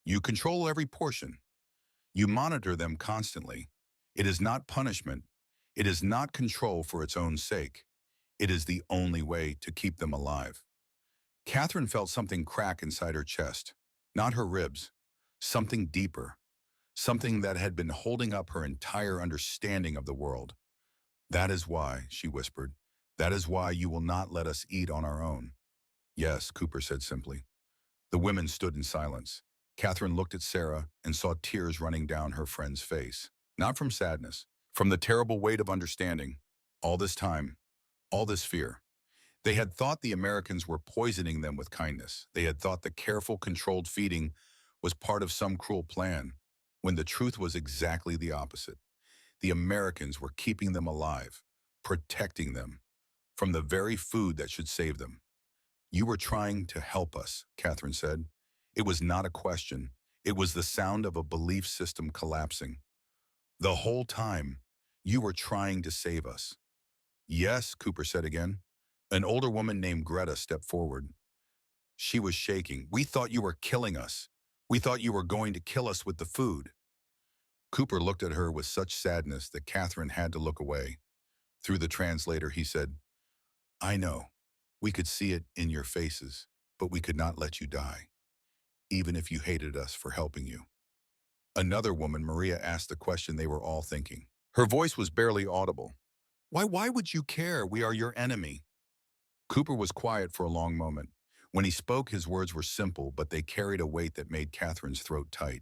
You control every portion. You monitor them constantly. It is not punishment. It is not control for its own sake. It is the only way to keep them alive. Catherine felt something crack inside her chest, not her ribs, something deeper, something that had been holding up her entire understanding of the world. That is why, she whispered, that is why you will not let us eat on our own. Yes, Cooper said simply. The women stood in silence. Catherine looked at Sarah and saw tears running down her friend's face. Not from sadness, from the terrible weight of understanding. All this time, all this fear. They had thought the Americans were poisoning them with kindness. They had thought the careful, controlled feeding was part of some cruel plan, when the truth was exactly the opposite. The Americans were keeping them alive, protecting them from the very food that should save them. You were trying to help us, Catherine said. It was not a question. It was the sound of a belief system collapsing. The whole time, you were trying to save us. Yes, Cooper said again. An older woman named Greta stepped forward. She was shaking. We thought you were killing us. We thought you were going to kill us with the food. Cooper looked at her with such sadness that Catherine had to look away. Through the translator, he said, I know. We could see it in your faces, but we could not let you die, even if you hated us for helping you. Another woman, Maria, asked the question they were all thinking. Her voice was barely audible. Why would you care? We are your enemy. Cooper was quiet for a long moment. When he spoke, his words were simple, but they carried a weight that made Catherine's throat tight.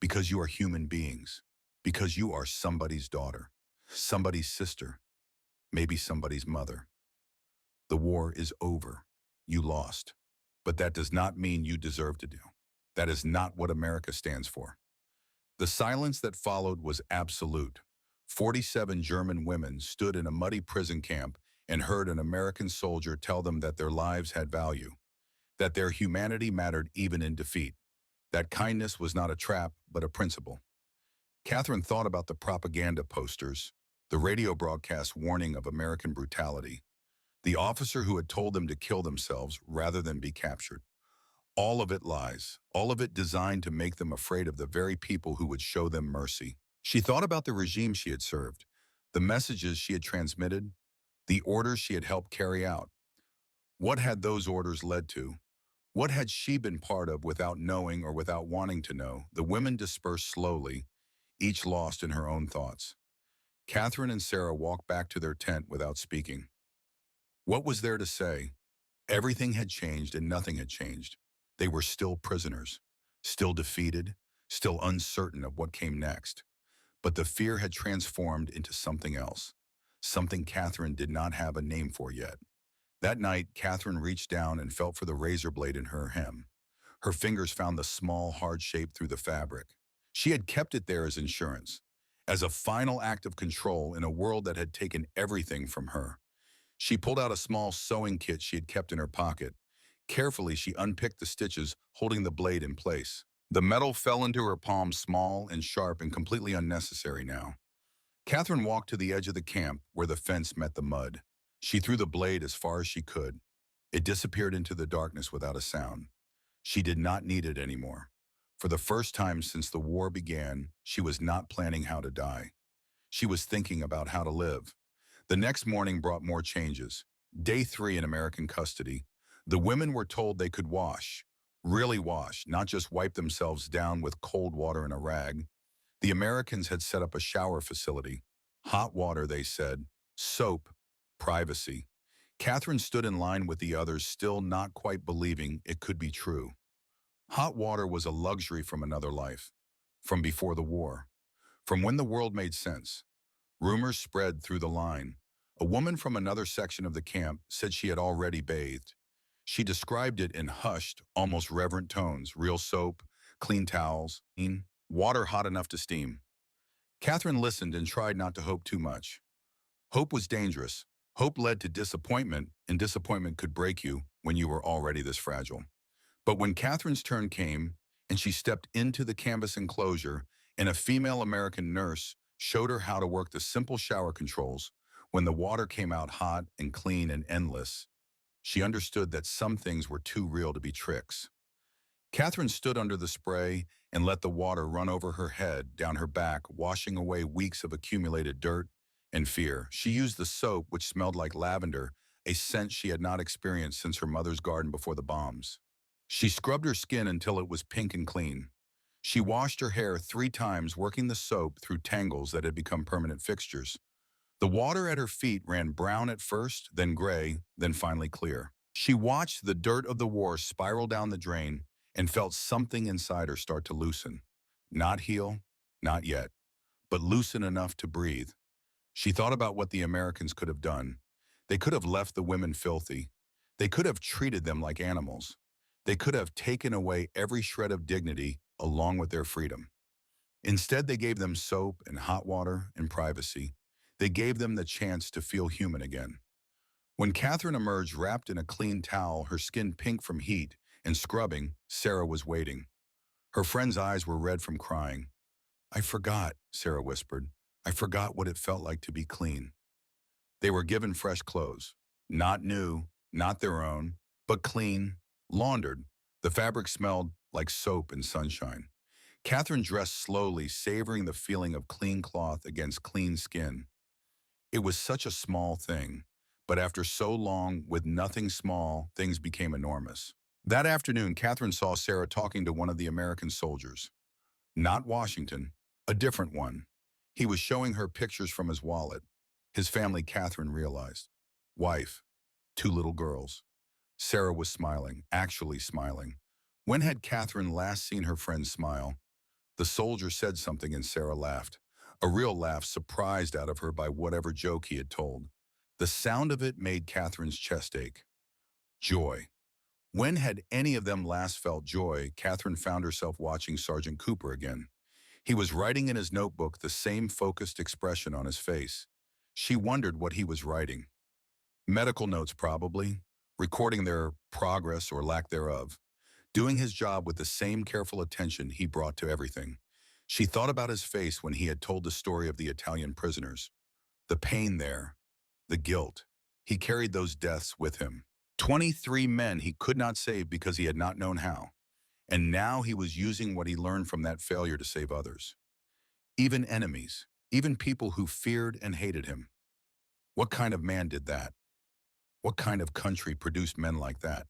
Because you are human beings. Because you are somebody's daughter, somebody's sister, maybe somebody's mother. The war is over. You lost. But that does not mean you deserve to do. That is not what America stands for. The silence that followed was absolute. 47 German women stood in a muddy prison camp and heard an American soldier tell them that their lives had value, that their humanity mattered even in defeat, that kindness was not a trap but a principle. Catherine thought about the propaganda posters, the radio broadcast warning of American brutality, the officer who had told them to kill themselves rather than be captured. All of it lies, all of it designed to make them afraid of the very people who would show them mercy. She thought about the regime she had served, the messages she had transmitted, the orders she had helped carry out. What had those orders led to? What had she been part of without knowing or without wanting to know? The women dispersed slowly, each lost in her own thoughts. Catherine and Sarah walked back to their tent without speaking. What was there to say? Everything had changed and nothing had changed. They were still prisoners, still defeated, still uncertain of what came next. But the fear had transformed into something else, something Catherine did not have a name for yet. That night, Catherine reached down and felt for the razor blade in her hem. Her fingers found the small, hard shape through the fabric. She had kept it there as insurance, as a final act of control in a world that had taken everything from her. She pulled out a small sewing kit she had kept in her pocket. Carefully, she unpicked the stitches, holding the blade in place. The metal fell into her palm, small and sharp and completely unnecessary now. Catherine walked to the edge of the camp where the fence met the mud. She threw the blade as far as she could. It disappeared into the darkness without a sound. She did not need it anymore. For the first time since the war began, she was not planning how to die. She was thinking about how to live. The next morning brought more changes. Day 3 in American custody. The women were told they could wash, really wash, not just wipe themselves down with cold water and a rag. The Americans had set up a shower facility. Hot water, they said. Soap. Privacy. Catherine stood in line with the others, still not quite believing it could be true. Hot water was a luxury from another life. From before the war. From when the world made sense. Rumors spread through the line. A woman from another section of the camp said she had already bathed. She described it in hushed, almost reverent tones. Real soap, clean towels, water hot enough to steam. Catherine listened and tried not to hope too much. Hope was dangerous. Hope led to disappointment, and disappointment could break you when you were already this fragile. But when Catherine's turn came, and she stepped into the canvas enclosure, and a female American nurse showed her how to work the simple shower controls. When the water came out hot and clean and endless, she understood that some things were too real to be tricks. Catherine stood under the spray and let the water run over her head, down her back, washing away weeks of accumulated dirt and fear. She used the soap, which smelled like lavender, a scent she had not experienced since her mother's garden before the bombs. She scrubbed her skin until it was pink and clean. She washed her hair 3 times, working the soap through tangles that had become permanent fixtures. The water at her feet ran brown at first, then gray, then finally clear. She watched the dirt of the war spiral down the drain and felt something inside her start to loosen. Not heal, not yet, but loosen enough to breathe. She thought about what the Americans could have done. They could have left the women filthy. They could have treated them like animals. They could have taken away every shred of dignity along with their freedom. Instead, they gave them soap and hot water and privacy. They gave them the chance to feel human again. When Catherine emerged wrapped in a clean towel, her skin pink from heat and scrubbing, Sarah was waiting. Her friend's eyes were red from crying. "I forgot," Sarah whispered. "I forgot what it felt like to be clean." They were given fresh clothes. Not new, not their own, but clean, laundered. The fabric smelled like soap and sunshine. Catherine dressed slowly, savoring the feeling of clean cloth against clean skin. It was such a small thing, but after so long with nothing small, things became enormous. That afternoon, Catherine saw Sarah talking to one of the American soldiers. Not Washington, a different one. He was showing her pictures from his wallet. His family, Catherine realized. Wife, 2 little girls. Sarah was smiling, actually smiling. When had Catherine last seen her friend smile? The soldier said something and Sarah laughed. A real laugh, surprised out of her by whatever joke he had told. The sound of it made Catherine's chest ache. Joy. When had any of them last felt joy? Catherine found herself watching Sergeant Cooper again. He was writing in his notebook, the same focused expression on his face. She wondered what he was writing. Medical notes, probably, recording their progress or lack thereof, doing his job with the same careful attention he brought to everything. She thought about his face when he had told the story of the Italian prisoners. The pain there, the guilt. He carried those deaths with him. 23 men he could not save because he had not known how. And now he was using what he learned from that failure to save others. Even enemies, even people who feared and hated him. What kind of man did that? What kind of country produced men like that?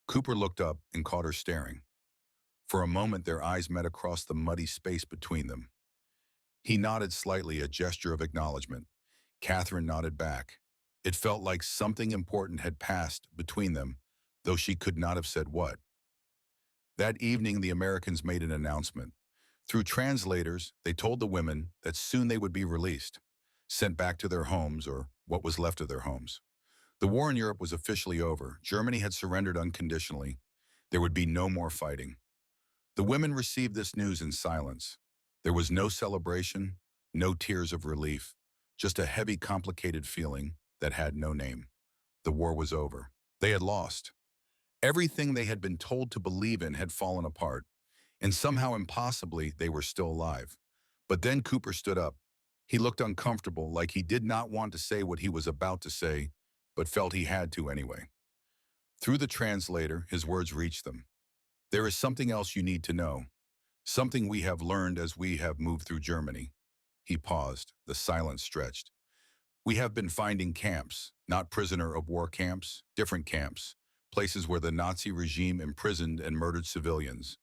Cooper looked up and caught her staring. For a moment, their eyes met across the muddy space between them. He nodded slightly, a gesture of acknowledgement. Catherine nodded back. It felt like something important had passed between them, though she could not have said what. That evening, the Americans made an announcement. Through translators, they told the women that soon they would be released, sent back to their homes or what was left of their homes. The war in Europe was officially over. Germany had surrendered unconditionally. There would be no more fighting. The women received this news in silence. There was no celebration, no tears of relief, just a heavy, complicated feeling that had no name. The war was over. They had lost. Everything they had been told to believe in had fallen apart, and somehow impossibly they were still alive. But then Cooper stood up. He looked uncomfortable, like he did not want to say what he was about to say, but felt he had to anyway. Through the translator, his words reached them. "There is something else you need to know, something we have learned as we have moved through Germany." He paused, the silence stretched. "We have been finding camps, not prisoner of war camps, different camps, places where the Nazi regime imprisoned and murdered civilians,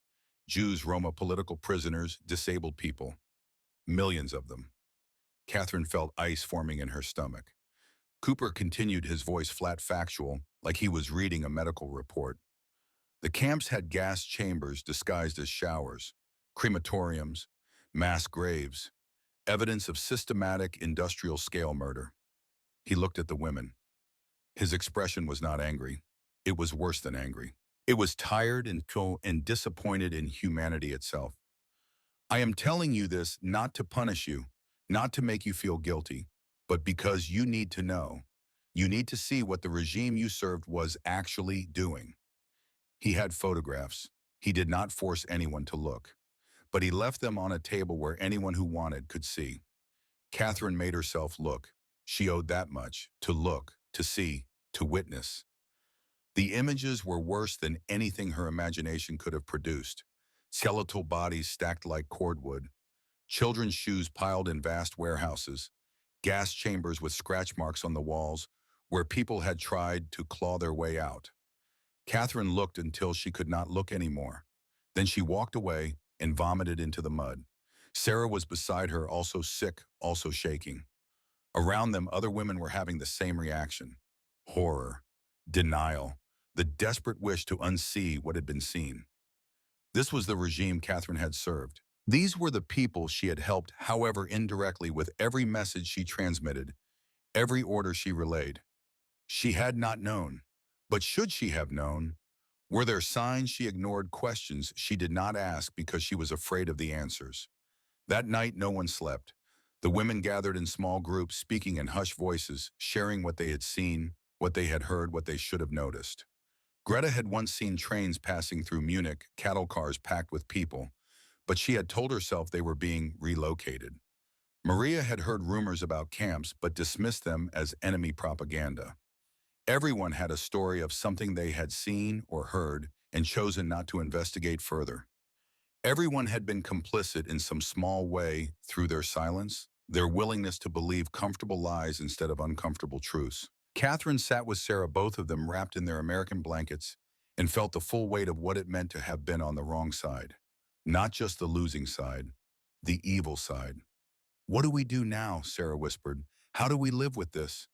Jews, Roma, political prisoners, disabled people. Millions of them." Catherine felt ice forming in her stomach. Cooper continued, his voice flat, factual, like he was reading a medical report. "The camps had gas chambers disguised as showers, crematoriums, mass graves, evidence of systematic industrial-scale murder." He looked at the women. His expression was not angry. It was worse than angry. It was tired and disappointed in humanity itself. "I am telling you this not to punish you, not to make you feel guilty, but because you need to know. You need to see what the regime you served was actually doing." He had photographs. He did not force anyone to look, but he left them on a table where anyone who wanted could see. Catherine made herself look. She owed that much, to look, to see, to witness. The images were worse than anything her imagination could have produced. Skeletal bodies stacked like cordwood, children's shoes piled in vast warehouses, gas chambers with scratch marks on the walls where people had tried to claw their way out. Catherine looked until she could not look anymore. Then she walked away and vomited into the mud. Sarah was beside her, also sick, also shaking. Around them, other women were having the same reaction. Horror, denial, the desperate wish to unsee what had been seen. This was the regime Catherine had served. These were the people she had helped, however indirectly, with every message she transmitted, every order she relayed. She had not known. But should she have known? Were there signs she ignored, questions she did not ask because she was afraid of the answers? That night, no one slept. The women gathered in small groups, speaking in hushed voices, sharing what they had seen, what they had heard, what they should have noticed. Greta had once seen trains passing through Munich, cattle cars packed with people, but she had told herself they were being relocated. Maria had heard rumors about camps, but dismissed them as enemy propaganda. Everyone had a story of something they had seen or heard and chosen not to investigate further. Everyone had been complicit in some small way through their silence, their willingness to believe comfortable lies instead of uncomfortable truths. Catherine sat with Sarah, both of them wrapped in their American blankets, and felt the full weight of what it meant to have been on the wrong side. Not just the losing side, the evil side. "What do we do now?" Sarah whispered. "How do we live with this?"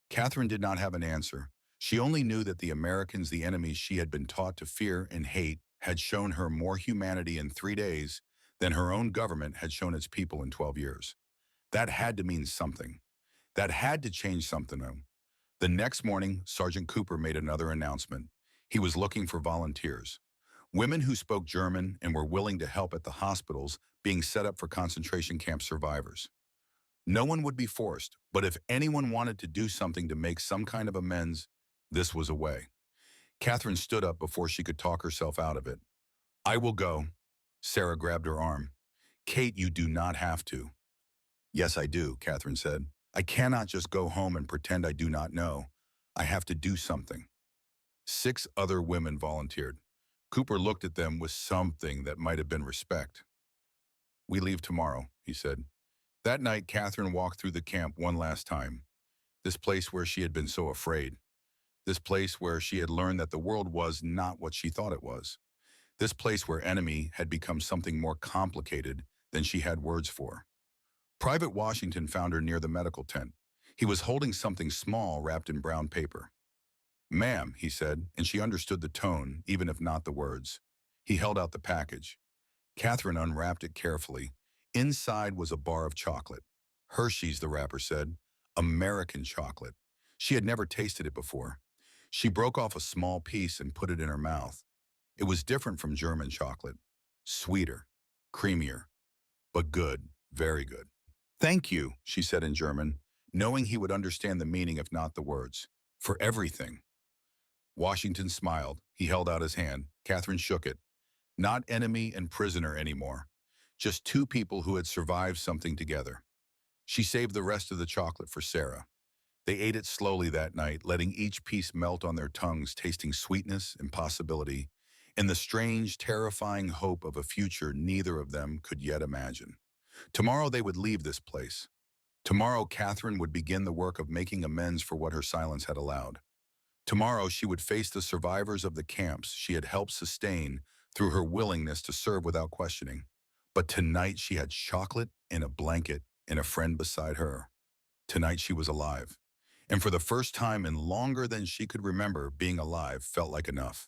Catherine did not have an answer. She only knew that the Americans, the enemies she had been taught to fear and hate, had shown her more humanity in 3 days than her own government had shown its people in 12 years. That had to mean something. That had to change something. The next morning, Sergeant Cooper made another announcement. He was looking for volunteers. Women who spoke German and were willing to help at the hospitals being set up for concentration camp survivors. No one would be forced, but if anyone wanted to do something to make some kind of amends, this was a way. Catherine stood up before she could talk herself out of it. "I will go." Sarah grabbed her arm. "Kate, you do not have to." "Yes, I do," Catherine said. "I cannot just go home and pretend I do not know. I have to do something." 6 other women volunteered. Cooper looked at them with something that might have been respect. "We leave tomorrow," he said. That night, Catherine walked through the camp one last time. This place where she had been so afraid. This place where she had learned that the world was not what she thought it was. This place where enemy had become something more complicated than she had words for. Private Washington found her near the medical tent. He was holding something small wrapped in brown paper. "Ma'am," he said, and she understood the tone, even if not the words. He held out the package. Catherine unwrapped it carefully. Inside was a bar of chocolate. Hershey's, the wrapper said. American chocolate. She had never tasted it before. She broke off a small piece and put it in her mouth. It was different from German chocolate. Sweeter, creamier, but good, very good. "Thank you," she said in German, knowing he would understand the meaning if not the words. "For everything." Washington smiled. He held out his hand. Catherine shook it. Not enemy and prisoner anymore. Just 2 people who had survived something together. She saved the rest of the chocolate for Sarah. They ate it slowly that night, letting each piece melt on their tongues, tasting sweetness and possibility, and the strange, terrifying hope of a future neither of them could yet imagine. Tomorrow they would leave this place. Tomorrow Catherine would begin the work of making amends for what her silence had allowed. Tomorrow she would face the survivors of the camps she had helped sustain through her willingness to serve without questioning. But tonight she had chocolate and a blanket and a friend beside her. Tonight she was alive. And for the first time in longer than she could remember, being alive felt like enough.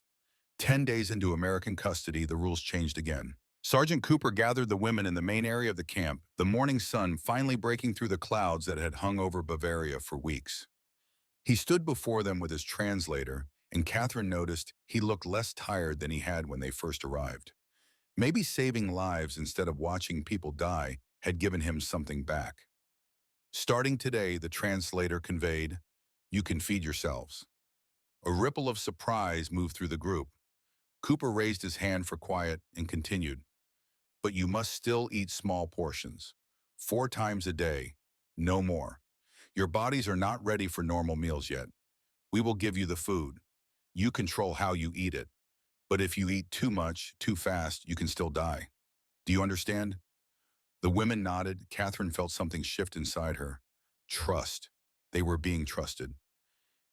10 days into American custody, the rules changed again. Sergeant Cooper gathered the women in the main area of the camp, the morning sun finally breaking through the clouds that had hung over Bavaria for weeks. He stood before them with his translator, and Catherine noticed he looked less tired than he had when they first arrived. Maybe saving lives instead of watching people die had given him something back. "Starting today," the translator conveyed, "you can feed yourselves." A ripple of surprise moved through the group. Cooper raised his hand for quiet and continued, "But you must still eat small portions. 4 times a day, no more. Your bodies are not ready for normal meals yet. We will give you the food. You control how you eat it. But if you eat too much, too fast, you can still die. Do you understand?" The women nodded. Catherine felt something shift inside her. Trust. They were being trusted.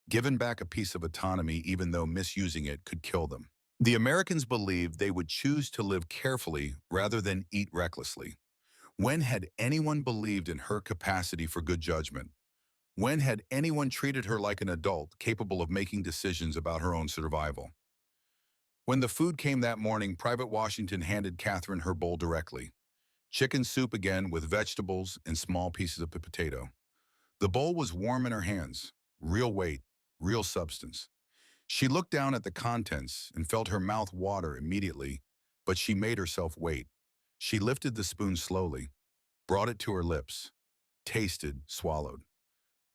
Given back a piece of autonomy even though misusing it could kill them. The Americans believed they would choose to live carefully rather than eat recklessly. When had anyone believed in her capacity for good judgment? When had anyone treated her like an adult capable of making decisions about her own survival? When the food came that morning, Private Washington handed Catherine her bowl directly. Chicken soup again with vegetables and small pieces of potato. The bowl was warm in her hands. Real weight, real substance. She looked down at the contents and felt her mouth water immediately, but she made herself wait. She lifted the spoon slowly, brought it to her lips, tasted, swallowed.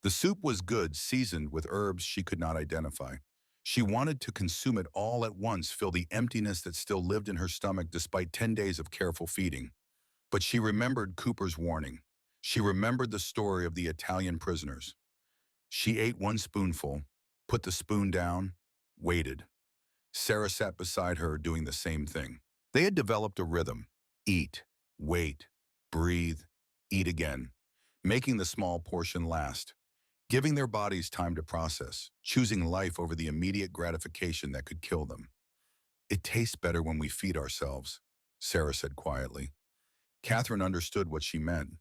The soup was good, seasoned with herbs she could not identify. She wanted to consume it all at once, fill the emptiness that still lived in her stomach despite 10 days of careful feeding. But she remembered Cooper's warning. She remembered the story of the Italian prisoners. She ate one spoonful, put the spoon down, waited. Sarah sat beside her doing the same thing. They had developed a rhythm. Eat, wait, breathe, eat again, making the small portion last, giving their bodies time to process, choosing life over the immediate gratification that could kill them. "It tastes better when we feed ourselves," Sarah said quietly. Catherine understood what she meant.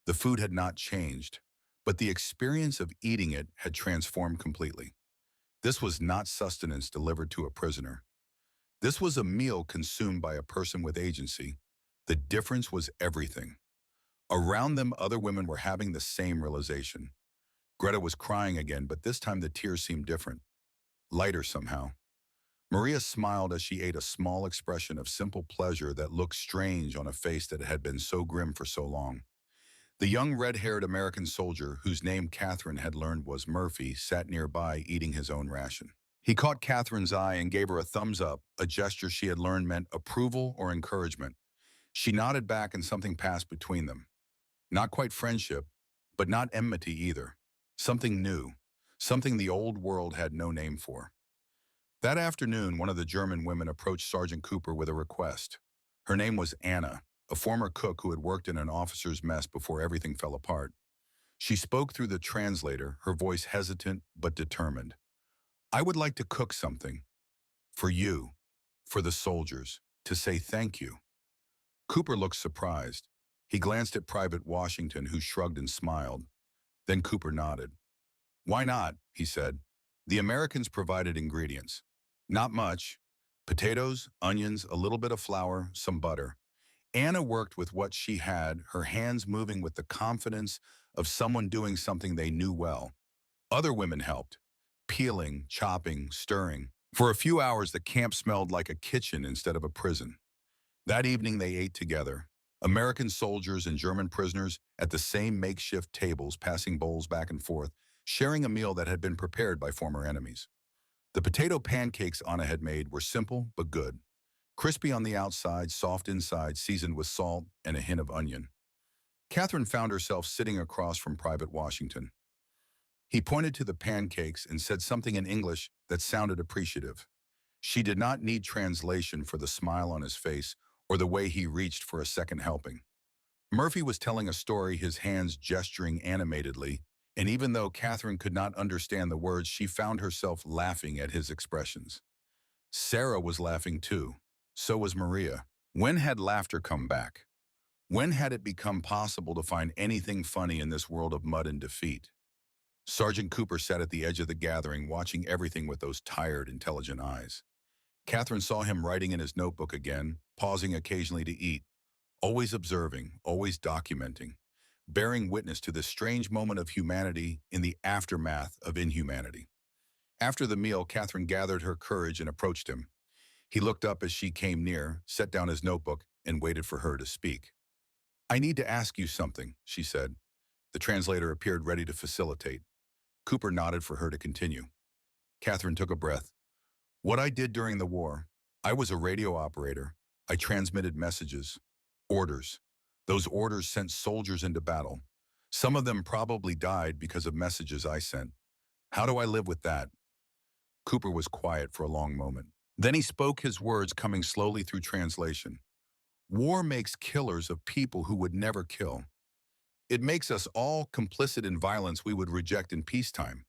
The food had not changed, but the experience of eating it had transformed completely. This was not sustenance delivered to a prisoner. This was a meal consumed by a person with agency. The difference was everything. Around them, other women were having the same realization. Greta was crying again, but this time the tears seemed different, lighter somehow. Maria smiled as she ate a small expression of simple pleasure that looked strange on a face that had been so grim for so long. The young red-haired American soldier, whose name Catherine had learned was Murphy, sat nearby eating his own ration. He caught Catherine's eye and gave her a thumbs up, a gesture she had learned meant approval or encouragement. She nodded back and something passed between them. Not quite friendship, but not enmity either. Something new, something the old world had no name for. That afternoon, one of the German women approached Sergeant Cooper with a request. Her name was Anna, a former cook who had worked in an officer's mess before everything fell apart. She spoke through the translator, her voice hesitant but determined. "I would like to cook something. For you. For the soldiers. To say thank you." Cooper looked surprised. He glanced at Private Washington, who shrugged and smiled. Then Cooper nodded. "Why not?" he said. The Americans provided ingredients. Not much. Potatoes, onions, a little bit of flour, some butter. Anna worked with what she had, her hands moving with the confidence of someone doing something they knew well. Other women helped, peeling, chopping, stirring. For a few hours, the camp smelled like a kitchen instead of a prison. That evening, they ate together. American soldiers and German prisoners at the same makeshift tables, passing bowls back and forth, sharing a meal that had been prepared by former enemies. The potato pancakes Anna had made were simple but good. Crispy on the outside, soft inside, seasoned with salt and a hint of onion. Catherine found herself sitting across from Private Washington. He pointed to the pancakes and said something in English that sounded appreciative. She did not need translation for the smile on his face or the way he reached for a second helping. Murphy was telling a story, his hands gesturing animatedly, and even though Catherine could not understand the words, she found herself laughing at his expressions. Sarah was laughing too. So was Maria. When had laughter come back? When had it become possible to find anything funny in this world of mud and defeat? Sergeant Cooper sat at the edge of the gathering, watching everything with those tired, intelligent eyes. Catherine saw him writing in his notebook again, pausing occasionally to eat, always observing, always documenting, bearing witness to this strange moment of humanity in the aftermath of inhumanity. After the meal, Catherine gathered her courage and approached him. He looked up as she came near, set down his notebook, and waited for her to speak. "I need to ask you something," she said. The translator appeared ready to facilitate. Cooper nodded for her to continue. Catherine took a breath. "What I did during the war, I was a radio operator. I transmitted messages, orders. Those orders sent soldiers into battle. Some of them probably died because of messages I sent. How do I live with that? Cooper was quiet for a long moment. Then he spoke, his words coming slowly through translation. War makes killers of people who would never kill. It makes us all complicit in violence we would reject in peacetime.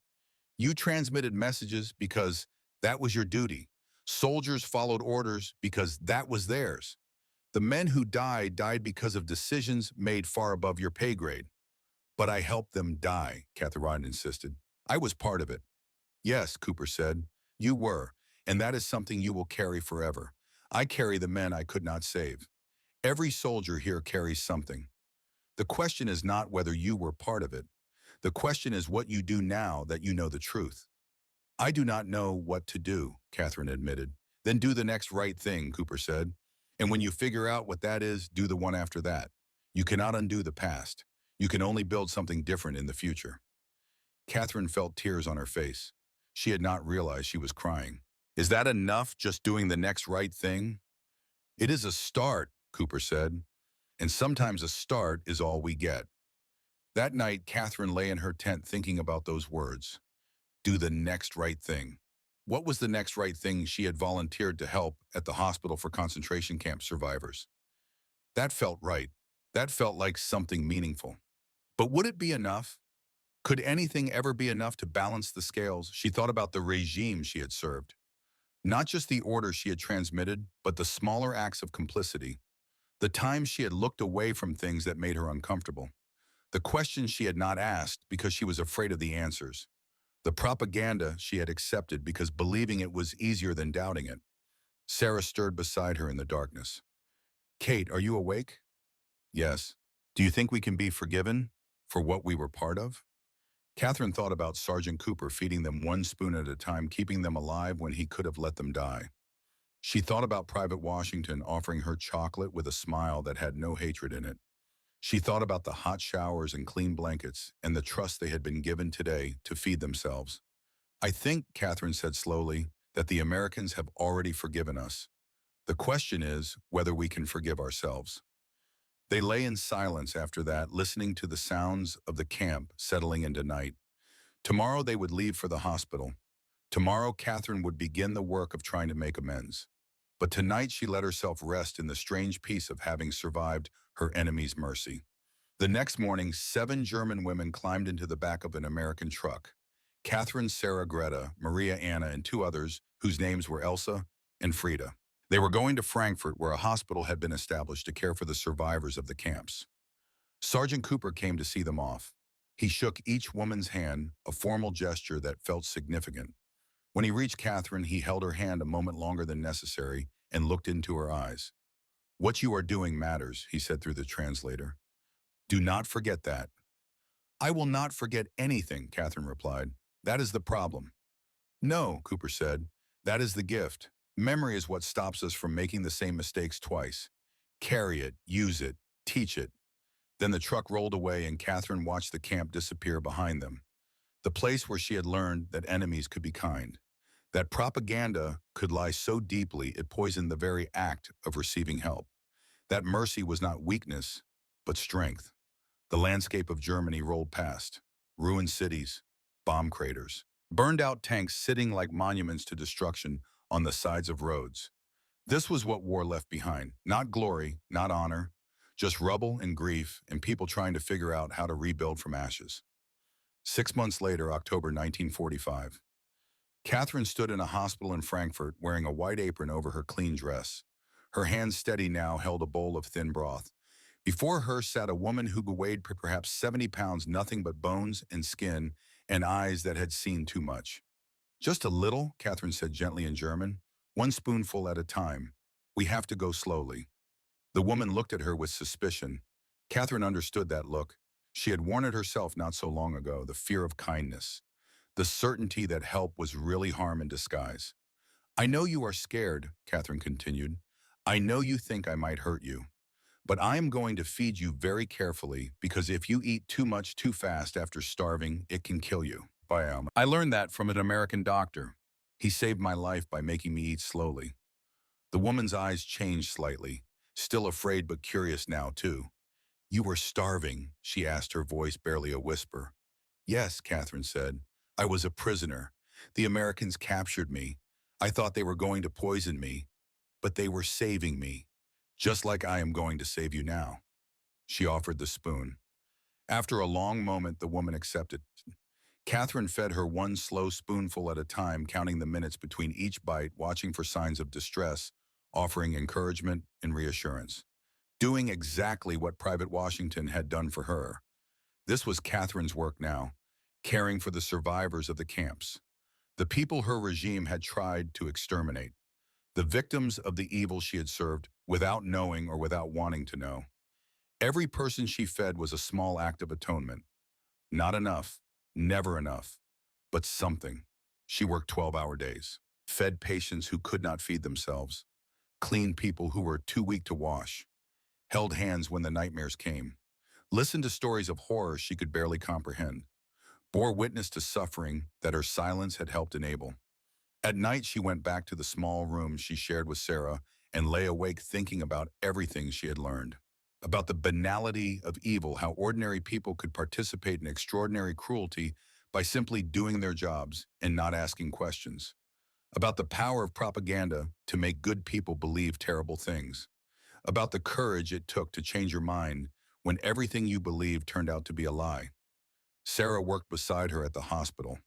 You transmitted messages because that was your duty. Soldiers followed orders because that was theirs. The men who died because of decisions made far above your pay grade. But I helped them die, Catherine insisted. I was part of it. Yes, Cooper said, you were, and that is something you will carry forever. I carry the men I could not save. Every soldier here carries something. The question is not whether you were part of it. The question is what you do now that you know the truth. I do not know what to do, Catherine admitted. Then do the next right thing, Cooper said. And when you figure out what that is, do the one after that. You cannot undo the past. You can only build something different in the future. Catherine felt tears on her face. She had not realized she was crying. Is that enough, just doing the next right thing? It is a start, Cooper said. And sometimes a start is all we get. That night, Catherine lay in her tent thinking about those words. Do the next right thing. What was the next right thing she had volunteered to help at the hospital for concentration camp survivors? That felt right. That felt like something meaningful. But would it be enough? Could anything ever be enough to balance the scales? She thought about the regime she had served. Not just the orders she had transmitted, but the smaller acts of complicity. The times she had looked away from things that made her uncomfortable. The questions she had not asked because she was afraid of the answers. The propaganda she had accepted because believing it was easier than doubting it. Sarah stirred beside her in the darkness. Kate, are you awake? Yes. Do you think we can be forgiven for what we were part of? Catherine thought about Sergeant Cooper feeding them one spoon at a time, keeping them alive when he could have let them die. She thought about Private Washington offering her chocolate with a smile that had no hatred in it. She thought about the hot showers and clean blankets and the trust they had been given today to feed themselves. I think, Catherine said slowly, that the Americans have already forgiven us. The question is whether we can forgive ourselves. They lay in silence after that, listening to the sounds of the camp settling into night. Tomorrow they would leave for the hospital. Tomorrow Catherine would begin the work of trying to make amends. But tonight she let herself rest in the strange peace of having survived her enemy's mercy. The next morning, 7 German women climbed into the back of an American truck. Catherine, Sarah, Greta, Maria, Anna, and 2 others whose names were Elsa and Frida. They were going to Frankfurt, where a hospital had been established to care for the survivors of the camps. Sergeant Cooper came to see them off. He shook each woman's hand, a formal gesture that felt significant. When he reached Catherine, he held her hand a moment longer than necessary and looked into her eyes. What you are doing matters, he said through the translator. Do not forget that. I will not forget anything, Catherine replied. That is the problem. No, Cooper said. That is the gift. Memory is what stops us from making the same mistakes twice. Carry it, use it, teach it. Then the truck rolled away and Catherine watched the camp disappear behind them. The place where she had learned that enemies could be kind. That propaganda could lie so deeply it poisoned the very act of receiving help. That mercy was not weakness, but strength. The landscape of Germany rolled past. Ruined cities, bomb craters, burned out tanks sitting like monuments to destruction on the sides of roads. This was what war left behind. Not glory, not honor, just rubble and grief and people trying to figure out how to rebuild from ashes. 6 months later, October 1945. Catherine stood in a hospital in Frankfurt wearing a white apron over her clean dress. Her hands steady now held a bowl of thin broth. Before her sat a woman who weighed perhaps 70 pounds, nothing but bones and skin and eyes that had seen too much. Just a little, Catherine said gently in German. 1 spoonful at a time. We have to go slowly. The woman looked at her with suspicion. Catherine understood that look. She had worn it herself not so long ago, the fear of kindness. The certainty that help was really harm in disguise. I know you are scared, Catherine continued. I know you think I might hurt you. But I am going to feed you very carefully because if you eat too much too fast after starving, it can kill you. I learned that from an American doctor. He saved my life by making me eat slowly. The woman's eyes changed slightly, still afraid but curious now, too. "You were starving," she asked, her voice barely a whisper. "Yes," Catherine said. "I was a prisoner. The Americans captured me. I thought they were going to poison me, but they were saving me, just like I am going to save you now." She offered the spoon. After a long moment, the woman accepted. Catherine fed her one slow spoonful at a time, counting the minutes between each bite, watching for signs of distress, offering encouragement and reassurance. Doing exactly what Private Washington had done for her. This was Catherine's work now, caring for the survivors of the camps, the people her regime had tried to exterminate, the victims of the evil she had served without knowing or without wanting to know. Every person she fed was a small act of atonement. Not enough, never enough, but something. She worked 12-hour days, fed patients who could not feed themselves, cleaned people who were too weak to wash, held hands when the nightmares came, listened to stories of horror she could barely comprehend, bore witness to suffering that her silence had helped enable. At night, she went back to the small room she shared with Sarah and lay awake thinking about everything she had learned. About the banality of evil, how ordinary people could participate in extraordinary cruelty by simply doing their jobs and not asking questions. About the power of propaganda to make good people believe terrible things. About the courage it took to change your mind when everything you believed turned out to be a lie. Sarah worked beside her at the hospital.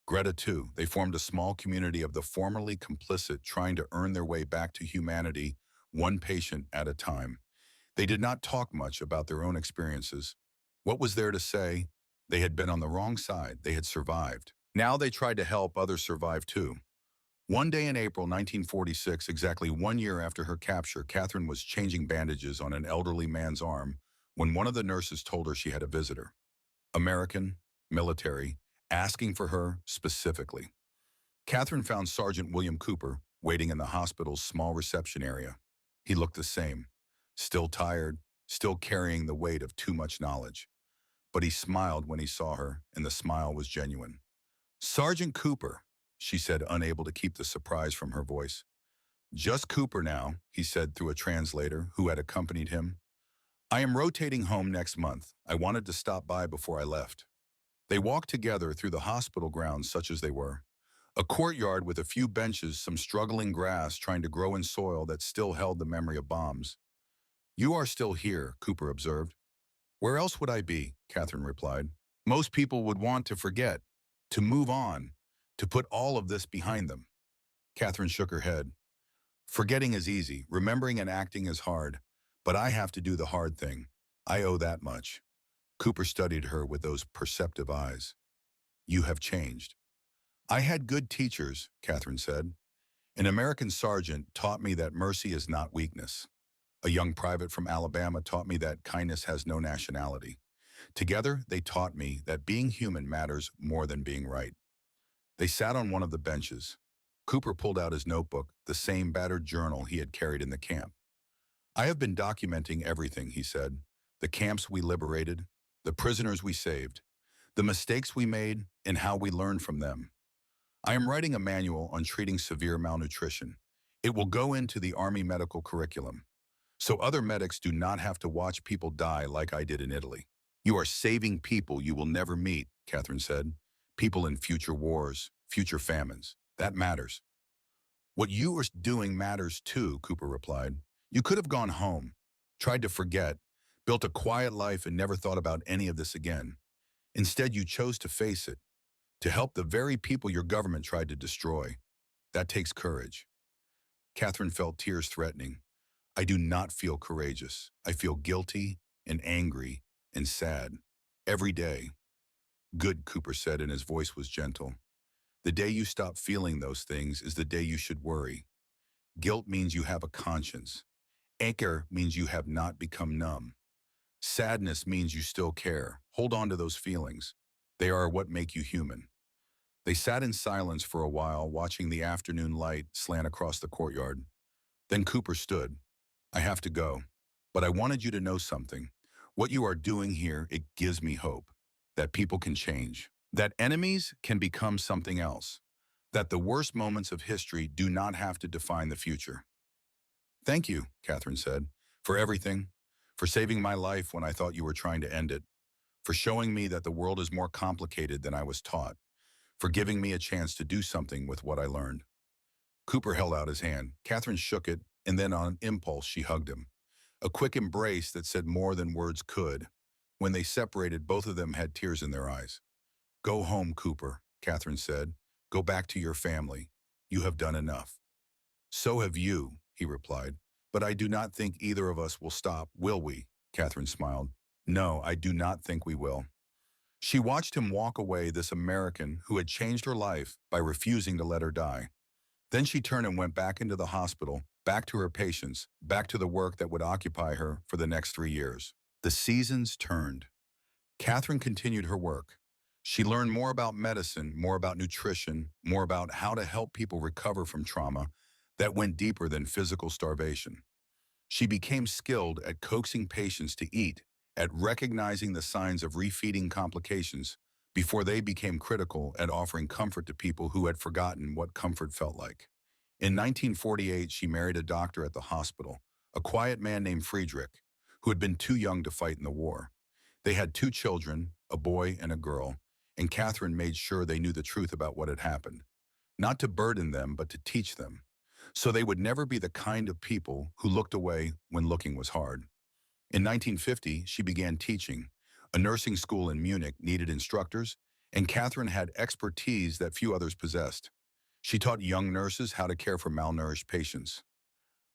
Greta, too. They formed a small community of the formerly complicit trying to earn their way back to humanity, one patient at a time. They did not talk much about their own experiences. What was there to say? They had been on the wrong side. They had survived. Now they tried to help others survive, too. One day in April 1946, exactly 1 year after her capture, Catherine was changing bandages on an elderly man's arm when one of the nurses told her she had a visitor. American, military, asking for her specifically. Catherine found Sergeant William Cooper waiting in the hospital's small reception area. He looked the same, still tired, still carrying the weight of too much knowledge. But he smiled when he saw her, and the smile was genuine. "Sergeant Cooper," she said, unable to keep the surprise from her voice. "Just Cooper now," he said through a translator who had accompanied him. "I am rotating home next month. I wanted to stop by before I left." They walked together through the hospital grounds, such as they were. A courtyard with a few benches, some struggling grass trying to grow in soil that still held the memory of bombs. "You are still here," Cooper observed. "Where else would I be?" Catherine replied. "Most people would want to forget, to move on, to put all of this behind them." Catherine shook her head. "Forgetting is easy, remembering and acting is hard, but I have to do the hard thing. I owe that much." Cooper studied her with those perceptive eyes. "You have changed." "I had good teachers," Catherine said. "An American sergeant taught me that mercy is not weakness. A young private from Alabama taught me that kindness has no nationality. Together, they taught me that being human matters more than being right." They sat on one of the benches. Cooper pulled out his notebook, the same battered journal he had carried in the camp. "I have been documenting everything," he said. "The camps we liberated, the prisoners we saved, the mistakes we made, and how we learned from them. I am writing a manual on treating severe malnutrition. It will go into the Army medical curriculum, so other medics do not have to watch people die like I did in Italy." "You are saving people you will never meet," Catherine said. "People in future wars, future famines. That matters." "What you are doing matters too," Cooper replied. "You could have gone home, tried to forget, built a quiet life and never thought about any of this again. Instead, you chose to face it, to help the very people your government tried to destroy. That takes courage." Catherine felt tears threatening. "I do not feel courageous. I feel guilty and angry and sad. Every day." "Good," Cooper said, and his voice was gentle. "The day you stop feeling those things is the day you should worry. Guilt means you have a conscience. Anger means you have not become numb. Sadness means you still care. Hold on to those feelings. They are what make you human." They sat in silence for a while, watching the afternoon light slant across the courtyard. Then Cooper stood. "I have to go, but I wanted you to know something. What you are doing here, it gives me hope. That people can change. That enemies can become something else. That the worst moments of history do not have to define the future." Thank you, Catherine said, for everything, for saving my life when I thought you were trying to end it, for showing me that the world is more complicated than I was taught, for giving me a chance to do something with what I learned. Cooper held out his hand. Catherine shook it, and then on impulse, she hugged him. A quick embrace that said more than words could. When they separated, both of them had tears in their eyes. Go home, Cooper, Catherine said. Go back to your family. You have done enough. So have you, he replied. But I do not think either of us will stop, will we? Catherine smiled. No, I do not think we will. She watched him walk away, this American who had changed her life by refusing to let her die. Then she turned and went back into the hospital, back to her patients, back to the work that would occupy her for the next 3 years. The seasons turned. Catherine continued her work. She learned more about medicine, more about nutrition, more about how to help people recover from trauma that went deeper than physical starvation. She became skilled at coaxing patients to eat, at recognizing the signs of refeeding complications before they became critical at offering comfort to people who had forgotten what comfort felt like. In 1948, she married a doctor at the hospital, a quiet man named Friedrich, who had been too young to fight in the war. They had 2 children, a boy and a girl, and Catherine made sure they knew the truth about what had happened. Not to burden them, but to teach them, so they would never be the kind of people who looked away when looking was hard. In 1950, she began teaching. A nursing school in Munich needed instructors, and Catherine had expertise that few others possessed. She taught young nurses how to care for malnourished patients,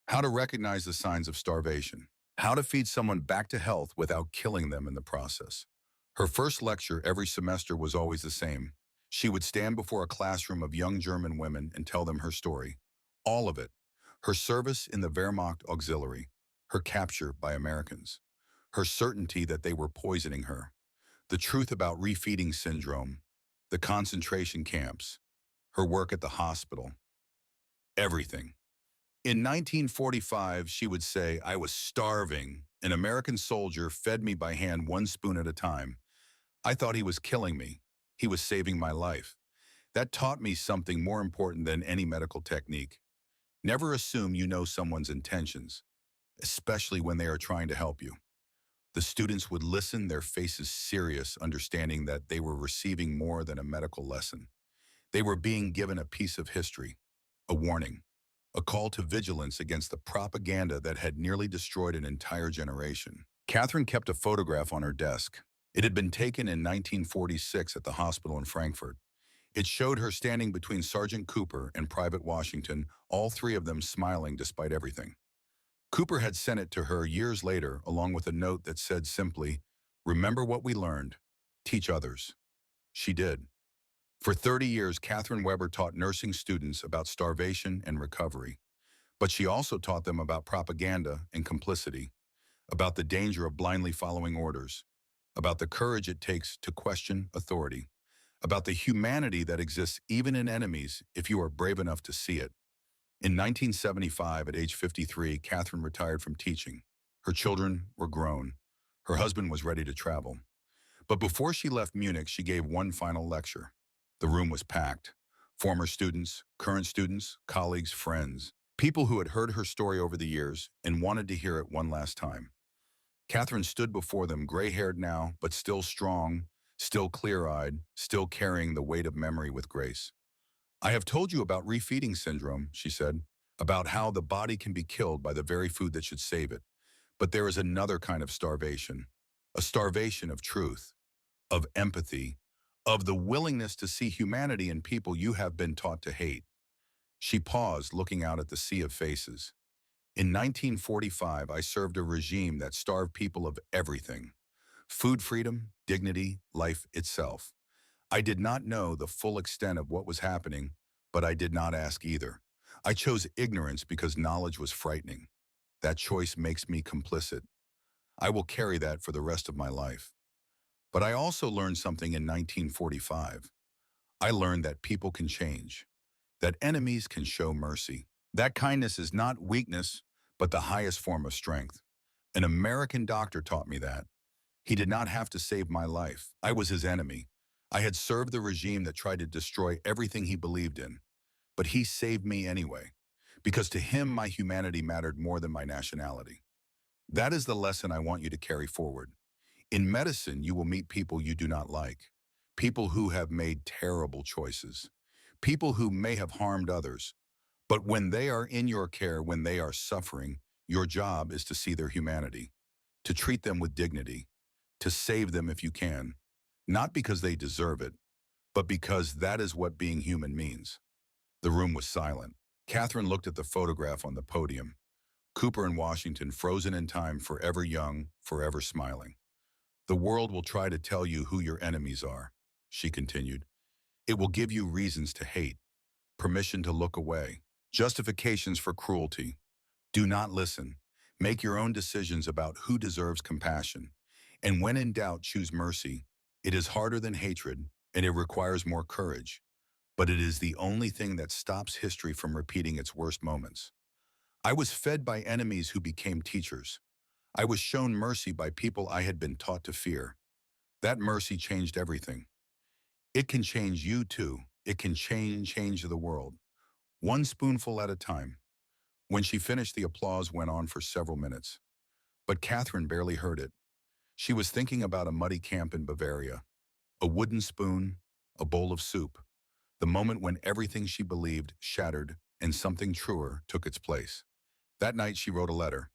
how to recognize the signs of starvation, how to feed someone back to health without killing them in the process. Her first lecture every semester was always the same. She would stand before a classroom of young German women and tell them her story. All of it. Her service in the Wehrmacht auxiliary, her capture by Americans, her certainty that they were poisoning her, the truth about refeeding syndrome, the concentration camps, her work at the hospital, everything. In 1945, she would say, I was starving. An American soldier fed me by hand 1 spoon at a time. I thought he was killing me. He was saving my life. That taught me something more important than any medical technique. Never assume you know someone's intentions, especially when they are trying to help you. The students would listen, their faces serious, understanding that they were receiving more than a medical lesson. They were being given a piece of history, a warning, a call to vigilance against the propaganda that had nearly destroyed an entire generation. Catherine kept a photograph on her desk. It had been taken in 1946 at the hospital in Frankfurt. It showed her standing between Sergeant Cooper and Private Washington, all 3 of them smiling despite everything. Cooper had sent it to her years later, along with a note that said simply, remember what we learned, teach others. She did. For 30 years, Catherine Weber taught nursing students about starvation and recovery. But she also taught them about propaganda and complicity, about the danger of blindly following orders, about the courage it takes to question authority, about the humanity that exists even in enemies if you are brave enough to see it. In 1975, at age 53, Catherine retired from teaching. Her children were grown. Her husband was ready to travel. But before she left Munich, she gave one final lecture. The room was packed. Former students, current students, colleagues, friends, people who had heard her story over the years and wanted to hear it one last time. Catherine stood before them, gray-haired now, but still strong, still clear-eyed, still carrying the weight of memory with grace. I have told you about refeeding syndrome, she said, about how the body can be killed by the very food that should save it. But there is another kind of starvation, a starvation of truth, of empathy, of the willingness to see humanity in people you have been taught to hate. She paused, looking out at the sea of faces. In 1945, I served a regime that starved people of everything: food freedom, dignity, life itself. I did not know the full extent of what was happening, but I did not ask either. I chose ignorance because knowledge was frightening. That choice makes me complicit. I will carry that for the rest of my life. But I also learned something in 1945. I learned that people can change, that enemies can show mercy. That kindness is not weakness, but the highest form of strength. An American doctor taught me that. He did not have to save my life. I was his enemy. I had served the regime that tried to destroy everything he believed in. But he saved me anyway, because to him my humanity mattered more than my nationality. That is the lesson I want you to carry forward. In medicine, you will meet people you do not like, people who have made terrible choices, people who may have harmed others. But when they are in your care, when they are suffering, your job is to see their humanity, to treat them with dignity, to save them if you can, not because they deserve it, but because that is what being human means. The room was silent. Catherine looked at the photograph on the podium. Cooper and Washington, frozen in time, forever young, forever smiling. The world will try to tell you who your enemies are, she continued. It will give you reasons to hate, permission to look away, justifications for cruelty. Do not listen. Make your own decisions about who deserves compassion. And when in doubt, choose mercy. It is harder than hatred, and it requires more courage. But it is the only thing that stops history from repeating its worst moments. I was fed by enemies who became teachers. I was shown mercy by people I had been taught to fear. That mercy changed everything. It can change you too. It can change the world. One spoonful at a time. When she finished, the applause went on for several minutes. But Catherine barely heard it. She was thinking about a muddy camp in Bavaria, a wooden spoon, a bowl of soup, the moment when everything she believed shattered and something truer took its place. That night she wrote a letter.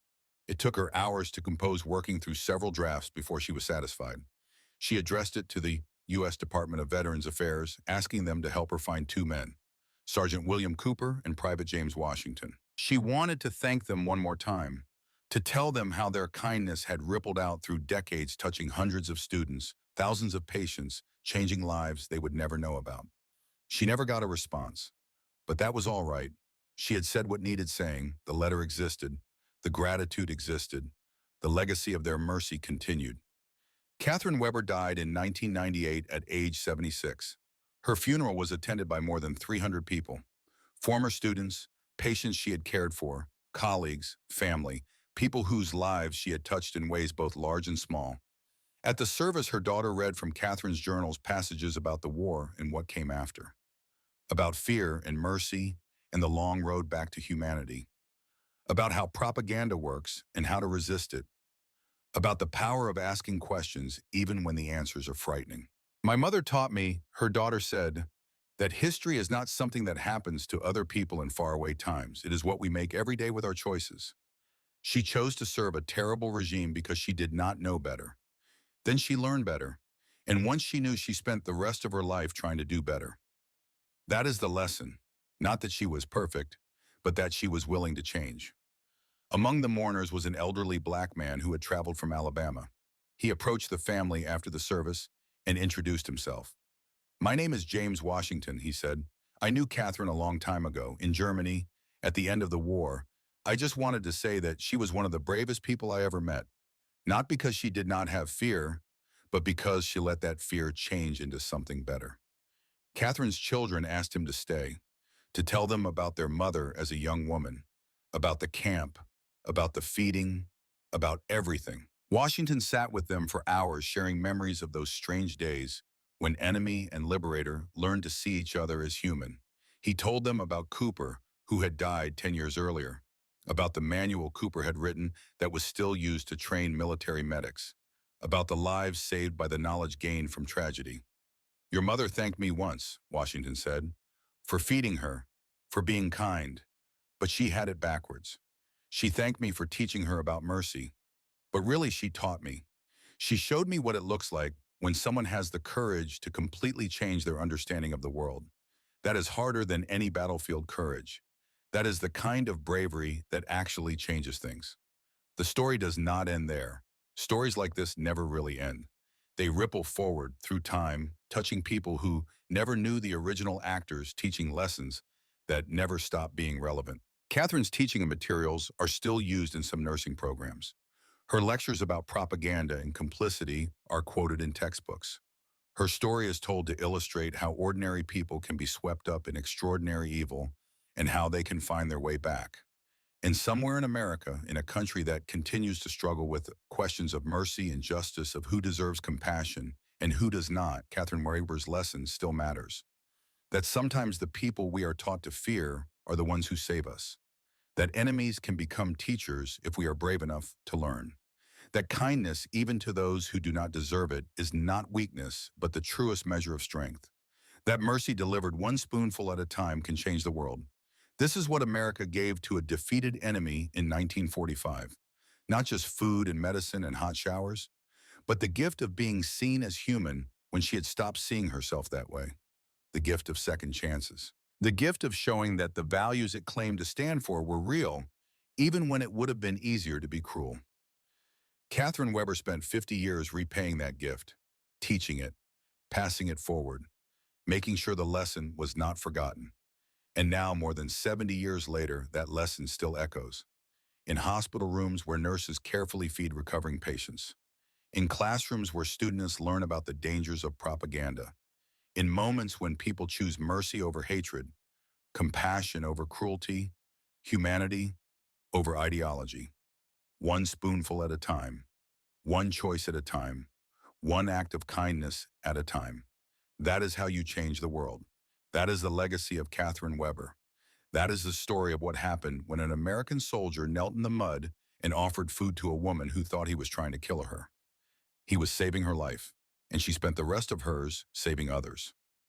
It took her hours to compose, working through several drafts before she was satisfied. She addressed it to the U.S. Department of Veterans Affairs, asking them to help her find two men, Sergeant William Cooper and Private James Washington. She wanted to thank them one more time, to tell them how their kindness had rippled out through decades, touching hundreds of students, thousands of patients, changing lives they would never know about. She never got a response, but that was all right. She had said what needed saying, the letter existed, the gratitude existed, the legacy of their mercy continued. Catherine Weber died in 1998 at age 76. Her funeral was attended by more than 300 people, former students, patients she had cared for, colleagues, family, people whose lives she had touched in ways both large and small. At the service, her daughter read from Catherine's journals passages about the war and what came after, about fear and mercy and the long road back to humanity, about how propaganda works and how to resist it, about the power of asking questions even when the answers are frightening. My mother taught me, her daughter said, that history is not something that happens to other people in faraway times. It is what we make every day with our choices. She chose to serve a terrible regime because she did not know better. Then she learned better, and once she knew, she spent the rest of her life trying to do better. That is the lesson, not that she was perfect, but that she was willing to change. Among the mourners was an elderly black man who had traveled from Alabama. He approached the family after the service and introduced himself. "My name is James Washington," he said. "I knew Catherine a long time ago, in Germany, at the end of the war. I just wanted to say that she was one of the bravest people I ever met. Not because she did not have fear, but because she let that fear change into something better." Catherine's children asked him to stay, to tell them about their mother as a young woman, about the camp, about the feeding, about everything. Washington sat with them for hours, sharing memories of those strange days when enemy and liberator learned to see each other as human. He told them about Cooper, who had died 10 years earlier, about the manual Cooper had written that was still used to train military medics, about the lives saved by the knowledge gained from tragedy. "Your mother thanked me once," Washington said, "for feeding her, for being kind, but she had it backwards. She thanked me for teaching her about mercy, but really she taught me. She showed me what it looks like when someone has the courage to completely change their understanding of the world. That is harder than any battlefield courage. That is the kind of bravery that actually changes things." The story does not end there. Stories like this never really end. They ripple forward through time, touching people who never knew the original actors, teaching lessons that never stop being relevant. Catherine's teaching materials are still used in some nursing programs. Her lectures about propaganda and complicity are quoted in textbooks. Her story is told to illustrate how ordinary people can be swept up in extraordinary evil and how they can find their way back. And somewhere in America, in a country that continues to struggle with questions of mercy and justice, of who deserves compassion and who does not, Catherine Weber's lesson still matters. That sometimes the people we are taught to fear are the ones who save us. That enemies can become teachers if we are brave enough to learn. That kindness, even to those who do not deserve it, is not weakness, but the truest measure of strength. That mercy delivered one spoonful at a time can change the world. This is what America gave to a defeated enemy in 1945. Not just food and medicine and hot showers, but the gift of being seen as human when she had stopped seeing herself that way. The gift of second chances. The gift of showing that the values it claimed to stand for were real, even when it would have been easier to be cruel. Catherine Weber spent 50 years repaying that gift, teaching it, passing it forward, making sure the lesson was not forgotten. And now, more than 70 years later, that lesson still echoes. In hospital rooms where nurses carefully feed recovering patients. In classrooms where students learn about the dangers of propaganda. In moments when people choose mercy over hatred, compassion over cruelty, humanity over ideology. One spoonful at a time, one choice at a time, one act of kindness at a time. That is how you change the world. That is the legacy of Catherine Weber. That is the story of what happened when an American soldier knelt in the mud and offered food to a woman who thought he was trying to kill her. He was saving her life, and she spent the rest of hers saving others.